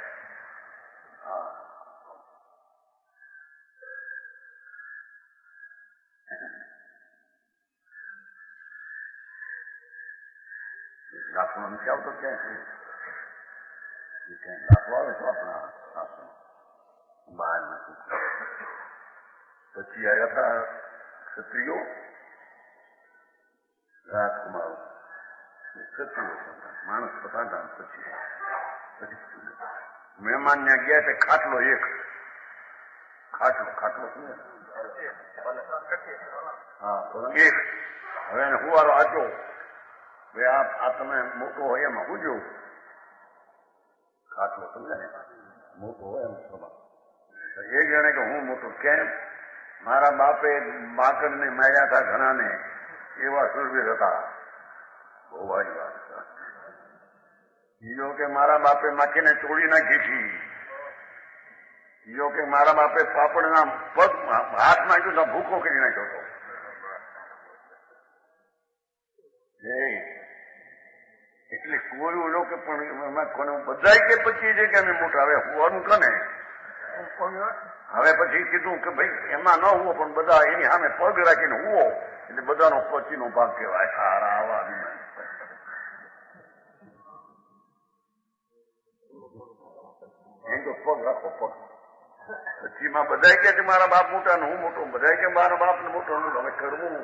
દાખલો નથી આવતો ક્યાંથી દાખલો આવે તો આપણા બહાર નથી. પછી આવ્યા હતા ક્ષત્રિયો રાજકુમારો ક્ષત્રિયો માણસ પતાતા પછી મહેમાન ને ગયા તે ખાટલો એક ખાટલો ખાટલો શું હા એક હવે એને હુવારો આચો ભાઈ આ તમે મોટો હોય એમાં પૂજો ખાટલો સમજાય મોટો હોય એમ સ્વભાવ. એક જણે કે હું મોટો કેમ મારા બાપે બાકરને માર્યા હતા ઘણાને એવા સુરવીર હતા બહુ વારી વાત. બીજો કે મારા બાપે માખીને ચોળી નાખી હતી. બીજો કે મારા બાપે પાપડના પગ હાથ નાખ્યું તો ભૂખો કરી નાખ્યો હતો. એટલે કોઈ ઓલો કે પણ કોને બધા કે પછી છે કે અમે મોટા હવે હોવાનું કને. હવે પછી કીધું કે ભાઈ એમાં ન હુવો પણ બધા એની સામે પગ રાખીને હુવો એટલે બધાનો પછીનો ભાગ કહેવાય. સારા આવા એમ તો પગ રાખો પગ. પછીમાં બધા કે છે મારા બાપ મોટા ને હું મોટો, બધા કે મારા બાપ ને મોટો હવે કરવું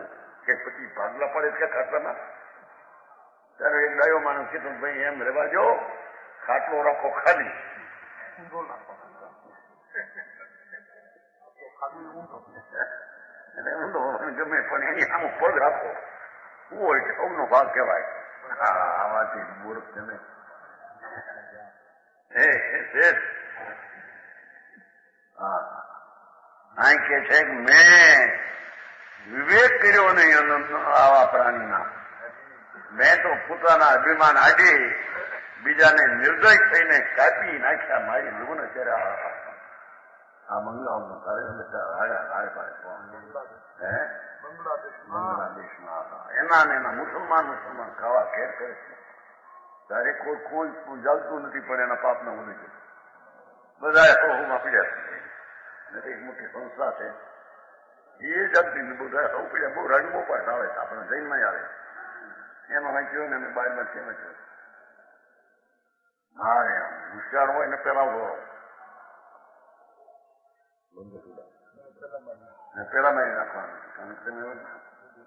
કે પછી ભાગલા પડે કે ખાટલામાં. ત્યારે એક ડાયો માણસ કીધું ભાઈ એમ રહેવા જો, ખાટલો રાખો ખાલી. ઊંડો ગમે પણ એની આમ પગ રાખો શું હોય સૌનો ભાગ કહેવાય. આવાથી મૂર્ખ તમે અહીં કે છે મેં વિવેક કર્યો નહીં આવા પ્રાણીના. મેં તો પોતાના અભિમાન આડી બીજાને નિર્દય થઈને કાપી નાખ્યા. મારી લગ્ન કર્યા આ મંગળાનું બાંગ્લાદેશમાં એના ને એના મુસલમાન ખાવા ખેર કરે છે. ત્યારે કોઈ જાગતું નથી પણ એના પાપના ઉદય છે. બધા હું આપડ્યા છે. એક મોટી સંસ્થા છે એ જાગતી બધા સૌ પીડ્યા. બહુ રંગો પણ આવે છે આપણે જૈનમાં આવે એમાં વાંચ્યો ને બહારમાં છે વાંચ્યો. હા એમ હોશિયાર હોય ને પેલા પેલા મારી નાખવાનું. કારણ કે તમે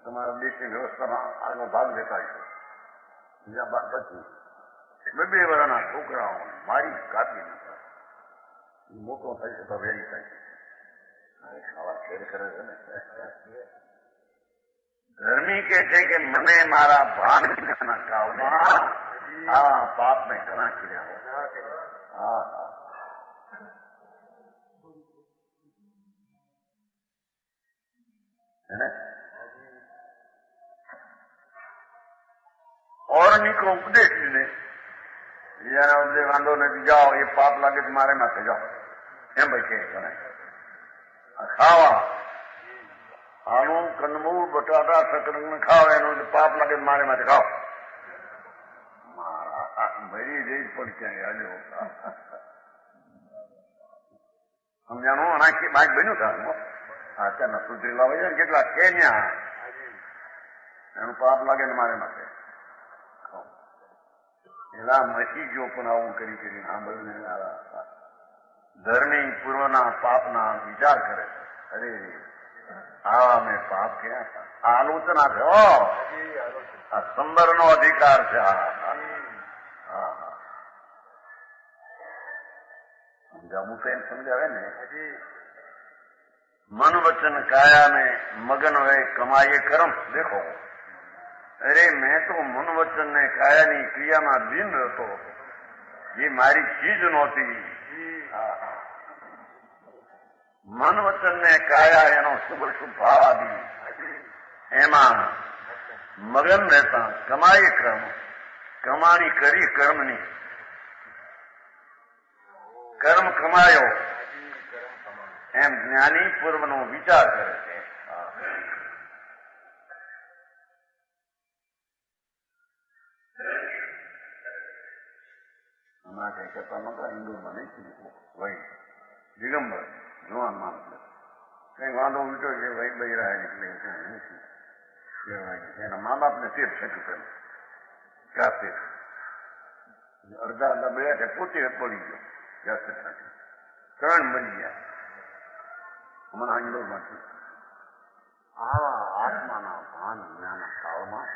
તમારા દેશની વ્યવસ્થામાં આગળ ભાગ લેતા છો. બીજા બાદ પછી 2 વર્ષના છોકરાઓ મારી કાપી નાખવા. મોટો થાય છે તો વેરી થાય છે. ખાવા ખેર કરે છે ને. ધર્મી કે છે કે મને મારા ભાગના કાવમાં આ પાપને ઘણા કર્યા. હા ઓરની કો ઉપદેશ દીધે બીજાના ઉપદેશ વાંધો નથી જાઓ એ પાપ લાગે તો મારે માથે જાઓ એમ ભાઈ કે ખાવા આનું કંદમૂળ બટાટા સકડને ખાવ એનું પાપ લાગે તો મારે માથે ખાઓ. મરી જઈ પણ ક્યાં સમજાણું નાખી બાઈક બન્યું થાય અત્યારના સુધરી લાવે છે ને કેટલા કે ન્યા એનું પાપ લાગે ને મારે માથે એલા મચી ગયો પણ આવું કરી કરીને સાંભળીને ધર્મી પૂર્વના પાપના વિચાર કરે છે. અરે આવા મેં પાપ ક્યાં આલોચના છે. આ સંબરનો અધિકાર છે. સમજાવું તો એમ સમજાવે ને. मन वचन काया में मगन हुए कमाए कर्म. देखो अरे मैं तो मन वचन ने काया ની ક્રિયામાં લીન હતો. એ મારી ચીજ નહોતી. મન વચન ને કાયા એનો શુભ ભાવ આદિ એમાં મગન રહેતા કમાય કર્મ કમાણી કરી કર્મની કર્મ કમાયો એમ જ્ઞાની પૂર્વનો વિચાર કરે છે. હમણાં કઈ કરતા નતા હિન્દુમાં નહીં કીધું ભાઈ દિગંબર જુવાન માણસ કઈ વાંધો ઉલટો છે ભાઈ બૈરા એટલે એના મા બાપને તીર્થ થતું પેલું ચાર તીર્થ અડધા બે પોતે પડી ગયો જાસ્ત થતી 3 બની ગયા. હમણાં હિન્દુમાંથી આવા આત્માના ભાન જ્ઞાના કાળમાં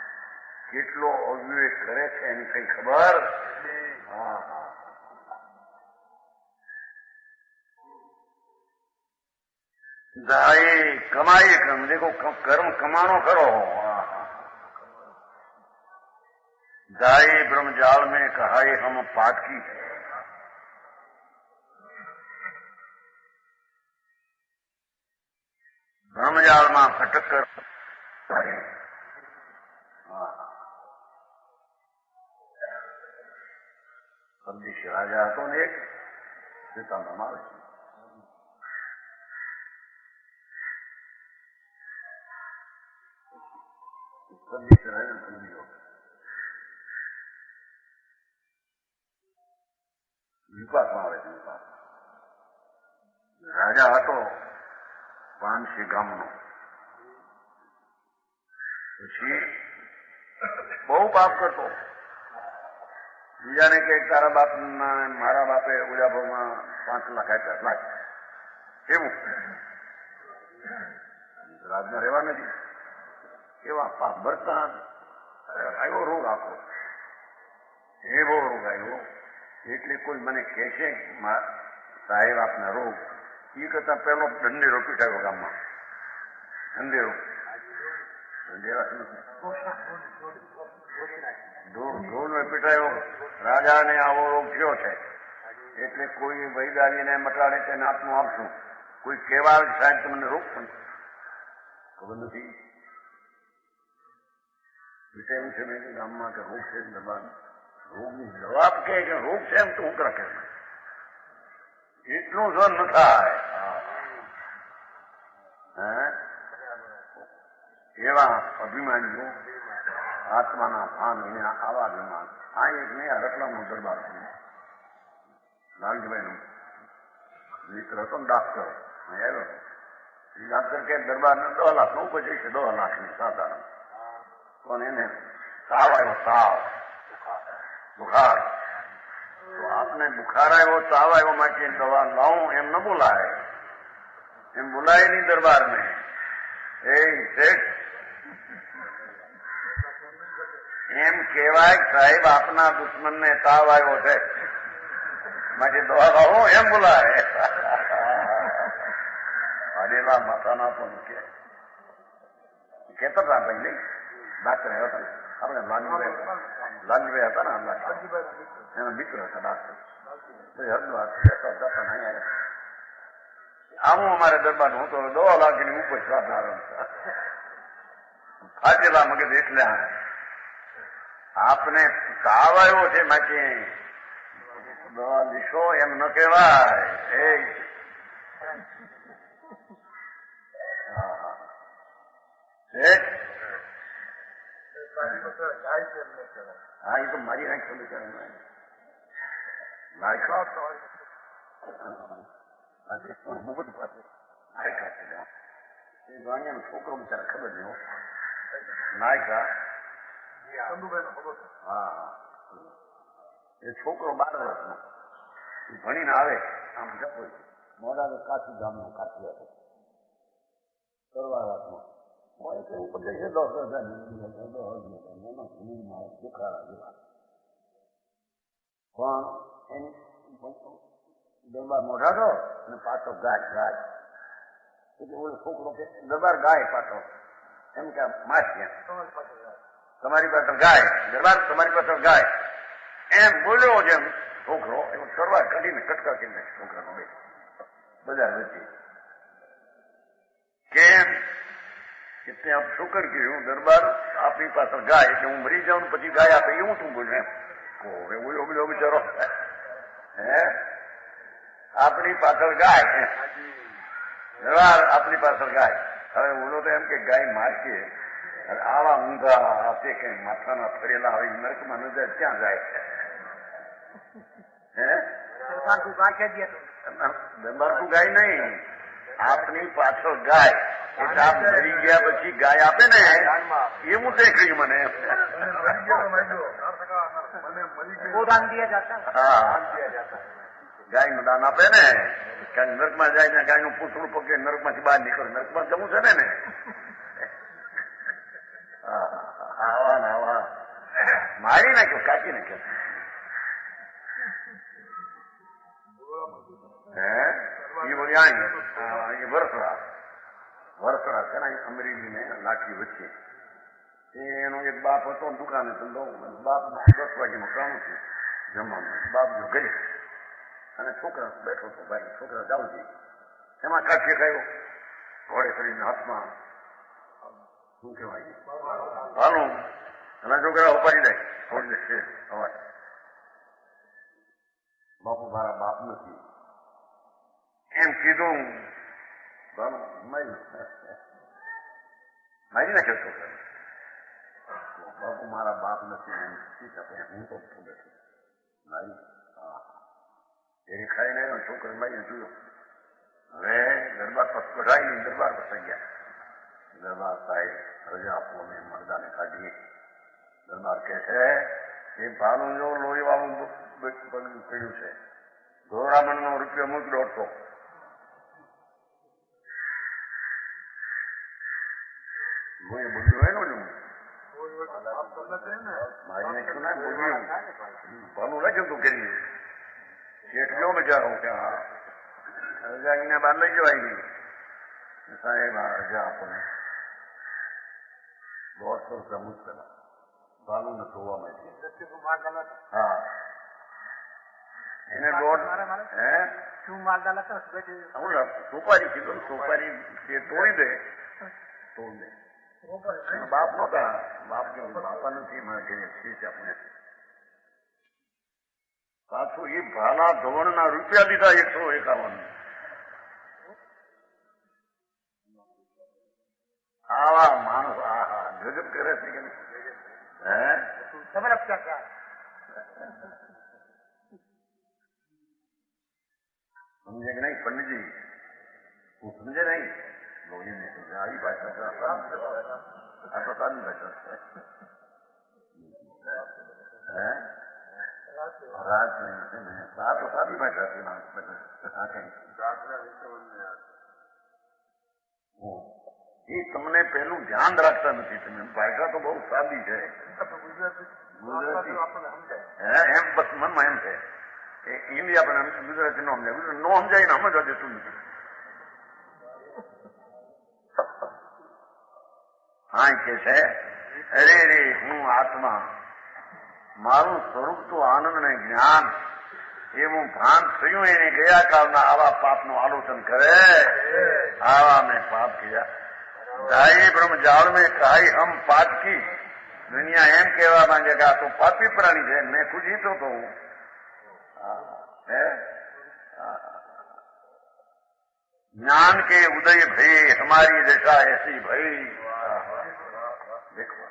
કેટલો અવિવેક કરે છે એની કઈ ખબર. दाए कमाए कर्म. देखो कर्म कमानो करो. दाए ब्रह्मजाल में कहाए हम पाठ की. ब्रह्मजाल में भटक कर સદીશ રાજા હતો ને એક સીતારામ આવે છે. સદીશ રાજા સમજી લો વિપાસમાં આવે છે. વિપાસ રાજા હતો પાનસી ગામનો. પછી બહુ પાપ કરતો. બીજાને કે તારા બાપના મારા બાપે ઉજાભાવમાં 5 લાખ આપ્યા લાખ એવું રાજમાં રહેવા નથી. એવા પાપ ભરતા આવ્યો રોગ આખો એવો રોગ આવ્યો. એટલે કોઈ મને કહે છે સાહેબ આપના રોગ એ કરતા પહેલો ઢંઢેરો પીટાયો ગામમાં. ઢંઢેરો ઢોરનો પીટાયો. રાજાને આવો રોગ થયો છે એટલે કોઈ વૈદારીને મટાડે છે ને આપનું આપશું. કોઈ કહેવા આવે સાહેબ તમને રોગ પણ ખબર નથી. પીટાયું છે મેં ગામમાં કે રોગ છે દબાણ. રોગની જવાબ કે રોગ છે એમ તો હું રાખે એટલું સહન ન થાય. એવા અભિમાનીઓ આત્માના ભાન વિના આવા અભિમાન. આ એક નહીં રતલામનો દરબાર લાલજીભાઈનો મિત્ર હતો ને ડાક્ટર આવ્યો. એ ડાક્ટર કે દરબારને 10 લાખ નું પછી છે 10 લાખની સાધારણ. પણ એને તાવ આવ્યો તાવ બુખાર. તો આપને બુખાર આવ્યો તાવ આવ્યો માટે દવા લાવું એમ ન બોલાય. એમ બોલાય નહીં દરબારને. એ શેઠ એમ કહેવાય સાહેબ આપના દુશ્મનને તાવ આવ્યો છે માટે દવા લાવો એમ બોલાય. પાડેલા માથાના પણ કેતા હતા ભાઈ નહીં ડાક્ટર હતા આપણે લાલજીભાઈ હતા ને એનો મિત્ર હતા ડાક્ટર. હરદ્વાર જતા નહીં આવ્યા. આવું અમારે દરબાર હું તો 2 લાખની ઉપર સાધારણ ફાટેલા મગજ. એટલે આપને તાવ આવ્યો છે માટે દવા લીશો એમ ન કહેવાય. હા એ તો મારી નાખ્યો બિચારા છોકરો બિચારા ખબર નહીં નાયકા. હા એ છોકરો 12 વર્ષનો ભણીને આવે આમ જતો મોડા કાચી ગામનો કાચી હતો કરવા રાતમાં હોય કે ઉપર જઈ છે 10,000 દેખાડા જેવા. પણ એમ દરબાર મોઢાડો અને પાછો ગાય ગાય. એટલે ઓલો છોકરો કે દરબાર ગાય પાછો એમ કે માછીયા તમારી પાસે ગાય દરબાર તમારી પાસે ગાય એમ બોલ્યો જેમ છોકરો એમ તરવાર કાઢીને કટકા કરીને છોકરાનો બે બજાર વચ્ચે. કેમ કે ત્યાં શું કર્યું દરબાર આપણી પાસે ગાય એટલે હું મરી જાઉં પછી ગાય આપે એવું તું બોલ્યું એમ. ઓલો બોલ્યો બિચારો હે આપણી પાછળ ગાય દરબાર આપણી પાછળ ગાય. હવે ઓલો તો એમ કે ગાય મારશે આવા ઊંધા આપે કે માથાના ફરેલા આવે નરકમાં ન જાય ક્યાં જાય. હે દરબારકું ગાય નહીં આપની પાછળ ગાય એટલે આપ મરી ગયા પછી ગાય આપે ને એવું દેખાયું મને. ગાય નું દાન આપે ને કારણ નર્કમાં જાય ને ગાય નું પૂતળું પકડે નર્કમાંથી બહાર નીકળે નર્કમાં જવું છે ને. આવા ને આવા મારી નાખ્યો કાચી નાખ્યો. એ બોલ્યા એ વરસરા છે ને અમરેલી ને લાઠી વચ્ચે. એનો એક બાપ હતો દુકાને ધંધો બાપ 10 વાગ્યામાં કામ હતું જમવાનું. બાપ જો ગઈ અને છોકરા બેઠો હતો ભાઈ છોકરા જાવ જઈ એમાં કાઠીએ ખાયો ઘોડે કરીને હાથમાં શું કહેવાય હાલું એના છોકરા ઉપાડી જાય થોડી છે અવાજ. બાપુ મારા બાપ નથી એમ કીધું. મારી નાખ્યો છોકરો. બાપુ મારા બાપ નથી એમ ઠીક આપે હું તો ભૂલે છું મારી એ ખાઈને એનો છોકરો મારી જોયો. હવે દરબાર પર કઢાઈ દરબાર પર ગયા. દરબાર સાહેબ રજા આપો ને મરદાને કાઢીએ. દરબાર કહે છે એ ભાનું જો લોહી વાળું પડ્યું છે ગોરામણનો રૂપિયો મૂક 150. લોહી બોલ્યું હોય ને મારી નાખ્યું ના બોલ્યું ભાનું રાખ્યું તું કરી શેઠ ગયો બચારો કે હા રજા બહાર લઈ જવાય નહીં. સાહેબ આ રજા આપો ને 150 રૂપિયા મૂક પેલા ભાલુને ધોવા માંડી. હા એને સોપારી કીધું સોપારી જે તોડી દે તોડી દે. બાપ નહોતા બાપ બાપા નથી મારે ઘરે શીશ આપણે પાછું એ ભાલા ધોવણના રૂપિયા લીધા 151. આવા માણસ આહા ગજબ કરે છે કે સમજે કે નહીં પંડિતજી? હું સમજે નહીં લોહી નહીં સમજે. આવી ભાષા આ પ્રકારની ભાષા છે. રાજ નહીં છે ને આ તો સારી ભાષા છે. એ તમને પેલું ધ્યાન રાખતા નથી. તમે ભાષા તો બહુ સાદી છે એમ બસ મનમાં એમ છે. હિન્દી આપણે ગુજરાતી નો સમજાય નો સમજાય ને સમજવા દેતું નથી. હા કે છે અરે રે હું આત્મા મારું સ્વરૂપ તો આનંદ ને જ્ઞાન એવું ભાન થયું એને ગયા કાળના આવા પાપનું આલોચન કરે. આવા મેં પાપ કિયા ढाई ब्रह्म जाल में खाई हम पाप की. दुनिया एम कहवा માંગે કે આ તો પાપી પ્રાણી છે. મેં ખુદ ही तो हूँ ज्ञान के उदय भई हमारी दशा ऐसी भई. देखो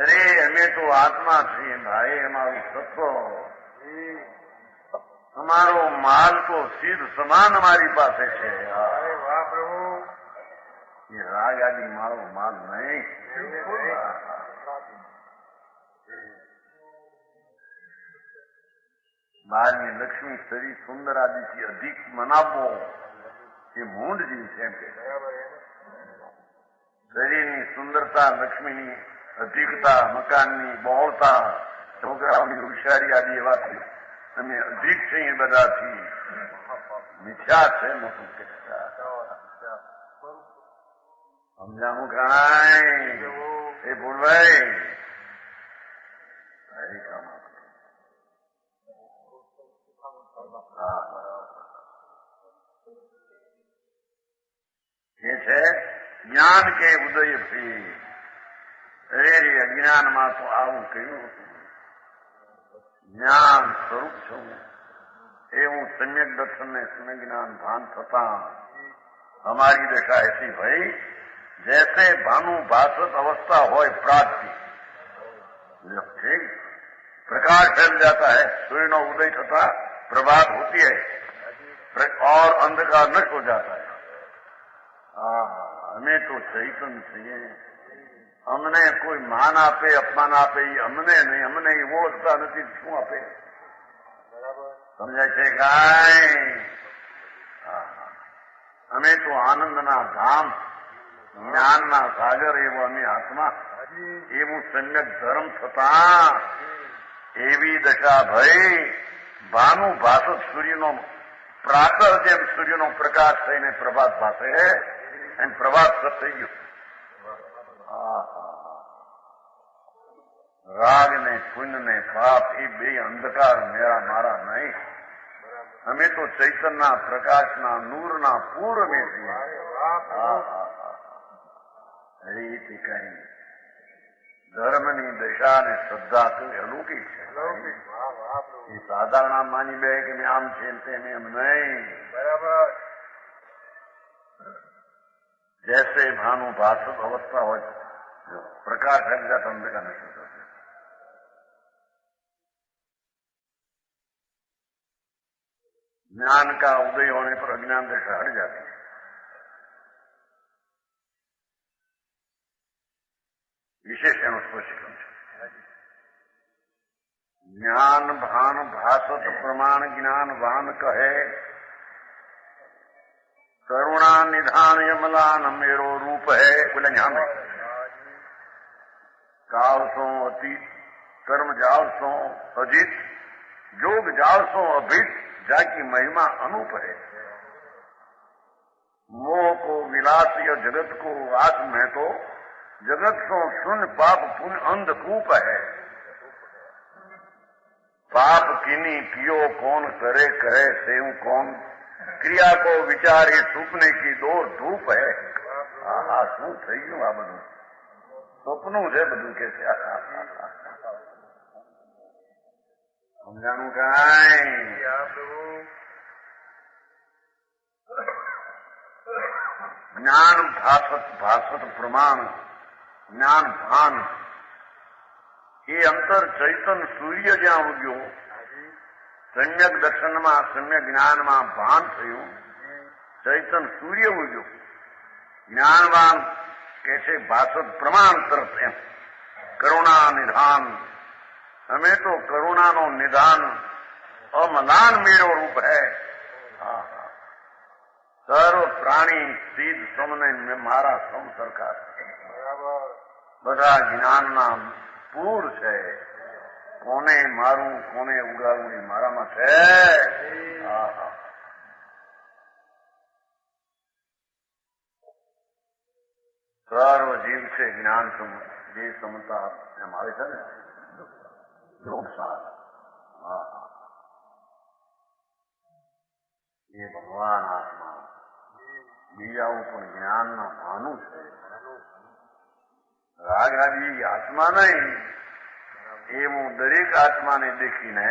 अरे हमें तो आत्मा थी भाई हमाરું तत्व हमारो माल तो सिद्ध સમાન हमारी પાસે છે. વાહ પ્રભુ ये राग आदि मारो माल नहीं. बाहर में लक्ष्मी शरीर सुंदर आदि की अधिक मनावो ये मूंड जीव છે. એમ કે શરીરની સુંદરતા લક્ષ્મીની અધિકતા મકાનની બહોળતા છોકરાઓની હોશિયારી આદि એવાથી તમે અધિક છે એ બધાથી મિથ્યા છે. મોટું કે સમજાવું કાંઈ એ ભૂલભાઈ હરી કામ એ છે જ્ઞાન કે ઉદય થી. અરે અજ્ઞાનમાં તો આવું કહ્યું જ્ઞાન સ્વરૂપ છું એવું સમ્યક દર્શન ને સમ્યક જ્ઞાન ભાન થતા हमारी दशा ऐसी भई जैसे भानु भाषत अवस्था हो प्राप्ति. ठीक प्रकाश फैल जाता है सूर्य नो उदय तथा प्रभात होती है और अंधकार नष्ट हो जाता है. हमें तो चैतन्य चाहिए. हमने कोई मान आपे अपमान आपे हमने नहीं. हमने ओळखता નથી શું આપે સમજાય છે કાંઈ? અમે તો આનંદના ધામ જ્ઞાનના સાગર એવો અમે આત્મા એવું સમ્યક ધર્મ થતા એવી દશા ભઈ ભાનુ ભાષત સૂર્યનો પ્રાતઃ જેમ સૂર્યનો પ્રકાશ થઈને પ્રભાત ભાષે એમ પ્રભાત થઈ ગયો. રાગ ને પુણ્ય ને પાપ એ બે અંધકાર મેરા મારા નહીં. અમે તો ચૈતનના પ્રકાશના નૂરના પૂર મેં છીએ. ધર્મની દશા અને શ્રદ્ધા તો અલૌકિક છે. લૌકિક. વાહ વાહ પ્રભુ. એ સાધારણ માની બે કે આમ છે તેમ એમ નહીં. બરાબર. जैसे भानु भाषित अवस्था हो प्रकाश हट जाता अंधकार नहीं होता. ज्ञान का उदय होने पर अज्ञान दशा हट जाती है. विशेष स्पष्टीकरण ज्ञान भान भाषत प्रमाण ज्ञान वान कहे करुणा निधान यमलान मेरो रूप है. बोले ध्यान है. काल सो अतीत कर्म जाल सो अजित जोग जाल सो अभित जाकी महिमा अनूप है. मोह को विलास या जगत को वास में तो जगत सो सुन पाप पुण्य अंधकूप है. पाप किनी कियो कौन करे कहे सेव कौन क्रिया को विचारी सुपने की दौर धूप है. હા શું થઈ ગયું આ બધું સ્વપ્નું છે બધું કે છે. સમજાણું કાંઈ. જ્ઞાન ભાષત પ્રમાણ જ્ઞાન ભાન એ અંતર ચૈતન સૂર્ય જ્યાં ઉગ્યો સમ્યક દર્શનમાં સમ્યક જ્ઞાનમાં ભાન થયું. ચૈતન સૂર્ય ઉગ્યો. જ્ઞાનવાન કે છે ભાષત પ્રમાણ તરફ એમ કરુણા નિધાન. અમે તો કરુણાનો નિધાન અમલાન મેરો રૂપ હૈ. સર્વ પ્રાણી સીધ સમને મારા સમ સરકાર. બધા જ્ઞાનના પૂર છે. કોને મારું કોને ઉગાડવું એ મારામાં છે. સર્વ જીવ છે જ્ઞાન જે સમતા એમ આવે છે ને લોકસાર. એ ભગવાન આત્મા બીજાઓ પણ જ્ઞાનના ભાનું છે. રાગ રાગી આત્મા નહીં. એ હું દરેક આત્માને દેખીને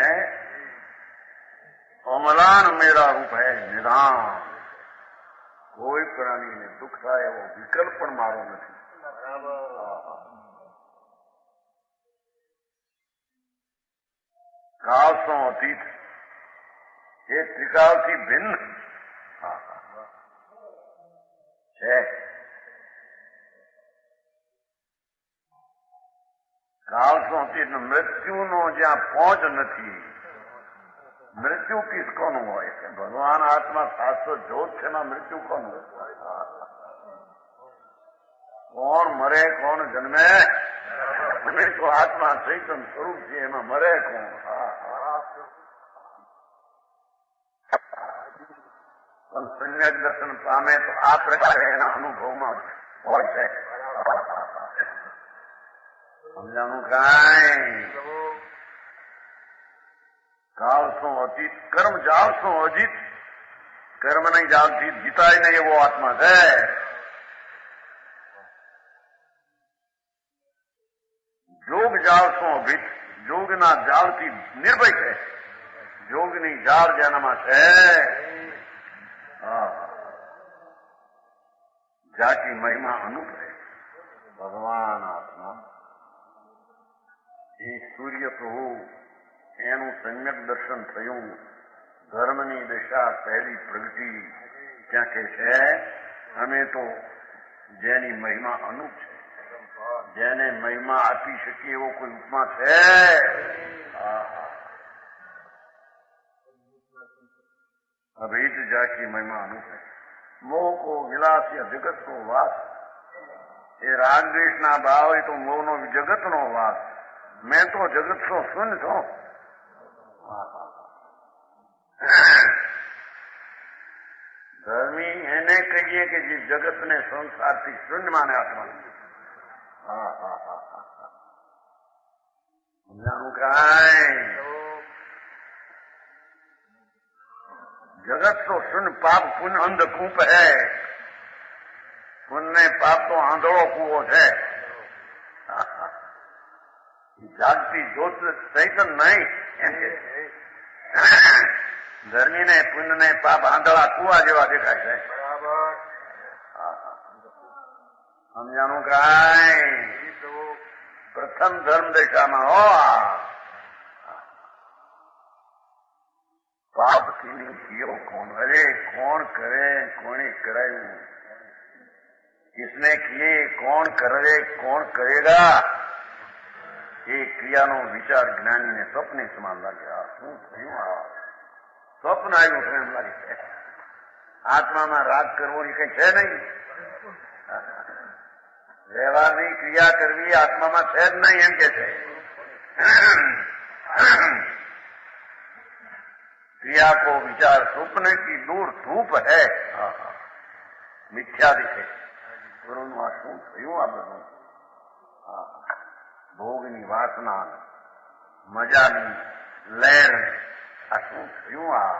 અમલાન મેરા રૂપ હૈ નિધાન. કોઈ પ્રાણીને દુઃખ થાય એવો વિકલ્પ પણ મારો નથી. કાળ સો અતીત એ ત્રિકાળથી ભિન્ન છે. કાળ સો અતીત મૃત્યુનો જ્યાં પહોંચ નથી. મૃત્યુ કિસ કોનું હોય છે? ભગવાન આત્મા શાશ્વત જ્યોત છે. એમાં મૃત્યુ કોનું હોય? કોણ મરે કોણ જન્મે? તો આત્મા ચૈતન સ્વરૂપ છે. એમાં મરે કોણ? પણ સમ્યક દર્શન પામે તો આ પ્રકારે એના અનુભવમાં હોય છે. સમજાણું કાંઈ. કાળ સો અતીત કર્મ જાળ સો અજીત. કર્મ નહીં જાળથી જીતાય નહીં એવો આત્મા છે. જોગ જાળ સો અભિત. જોગના જાળથી નિર્ભય છે. જોગની જાળ જેનામાં છે. જાતિ મહિમા અનુપ છે. ભગવાન આત્મા એ સૂર્ય પ્રભુ એનું સમ્યક દર્શન થયું. ધર્મની દશા પહેલી પ્રગતિ ત્યાં કે છે અમે તો જેની મહિમા અનુપ છે. જેને મહિમા આપી શકીએ એવો કોઈ ઉપમા છે? અભિત જાકી મહિમા અનુપ है. મોહ કો વિલાસ या જગત કો વાસ. એ રાગ દ્વેષના ભાવ એ તો મોહનો જગતનો વાસ. મેં તો જગત સો શૂન્ય છું. ધર્મી એને કહીએ કે જે જગતને સંસારથી શૂન્ય માને આત્મા. સમજાણું કાંઈ. जगत तो सुन पाप पुण्य अंधकूप है. पुण्य पाप तो आंधळो कुओ है. જાગતી જ્યોત ચૈતન નહીં એમ કે ધર્મી ને પુણ્ય ને પાપ આંધળા કુવા જેવા દેખાય છે. બરાબર. સમજાનું કાંઈ પ્રથમ ધર્મ દશામાં હો પાપથી નહીં કિયો કોણ? અરે કોણ કરે, કોણે કરાયું, કિસને કિए, કોણ કરે, કોણ કરેગા? એ ક્રિયાનો વિચાર જ્ઞાનીને સ્વપ્ને સમાન લાગે. આ શું થયું? આ સ્વપ્ન આવ્યું છે એમ લાગે છે. આત્મામાં રાગ કરવો એ કઈ છે નહીં. વ્યવહારની ક્રિયા કરવી આત્મામાં છે જ નહીં એમ કે છે. क्रिया को विचार स्वप्न की दूर धूप है. मिथ्या दिखे. ગુરુનું આ શું થયું? આ બધું ભોગની વાસના, મજાની લહેર, આ શું થયું? આ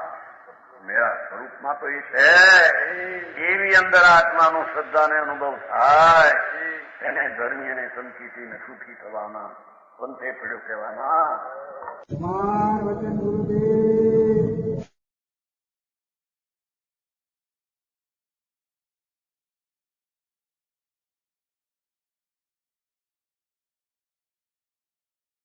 મેરા સ્વરૂપમાં તો એ છે. એવી અંદર આત્માનો શ્રદ્ધાને અનુભવ થાય એને ધર્મી અને સંકિતીને સુખી થવાના પંથે પડ્યો કહેવાના. વચન ગુરુદેવ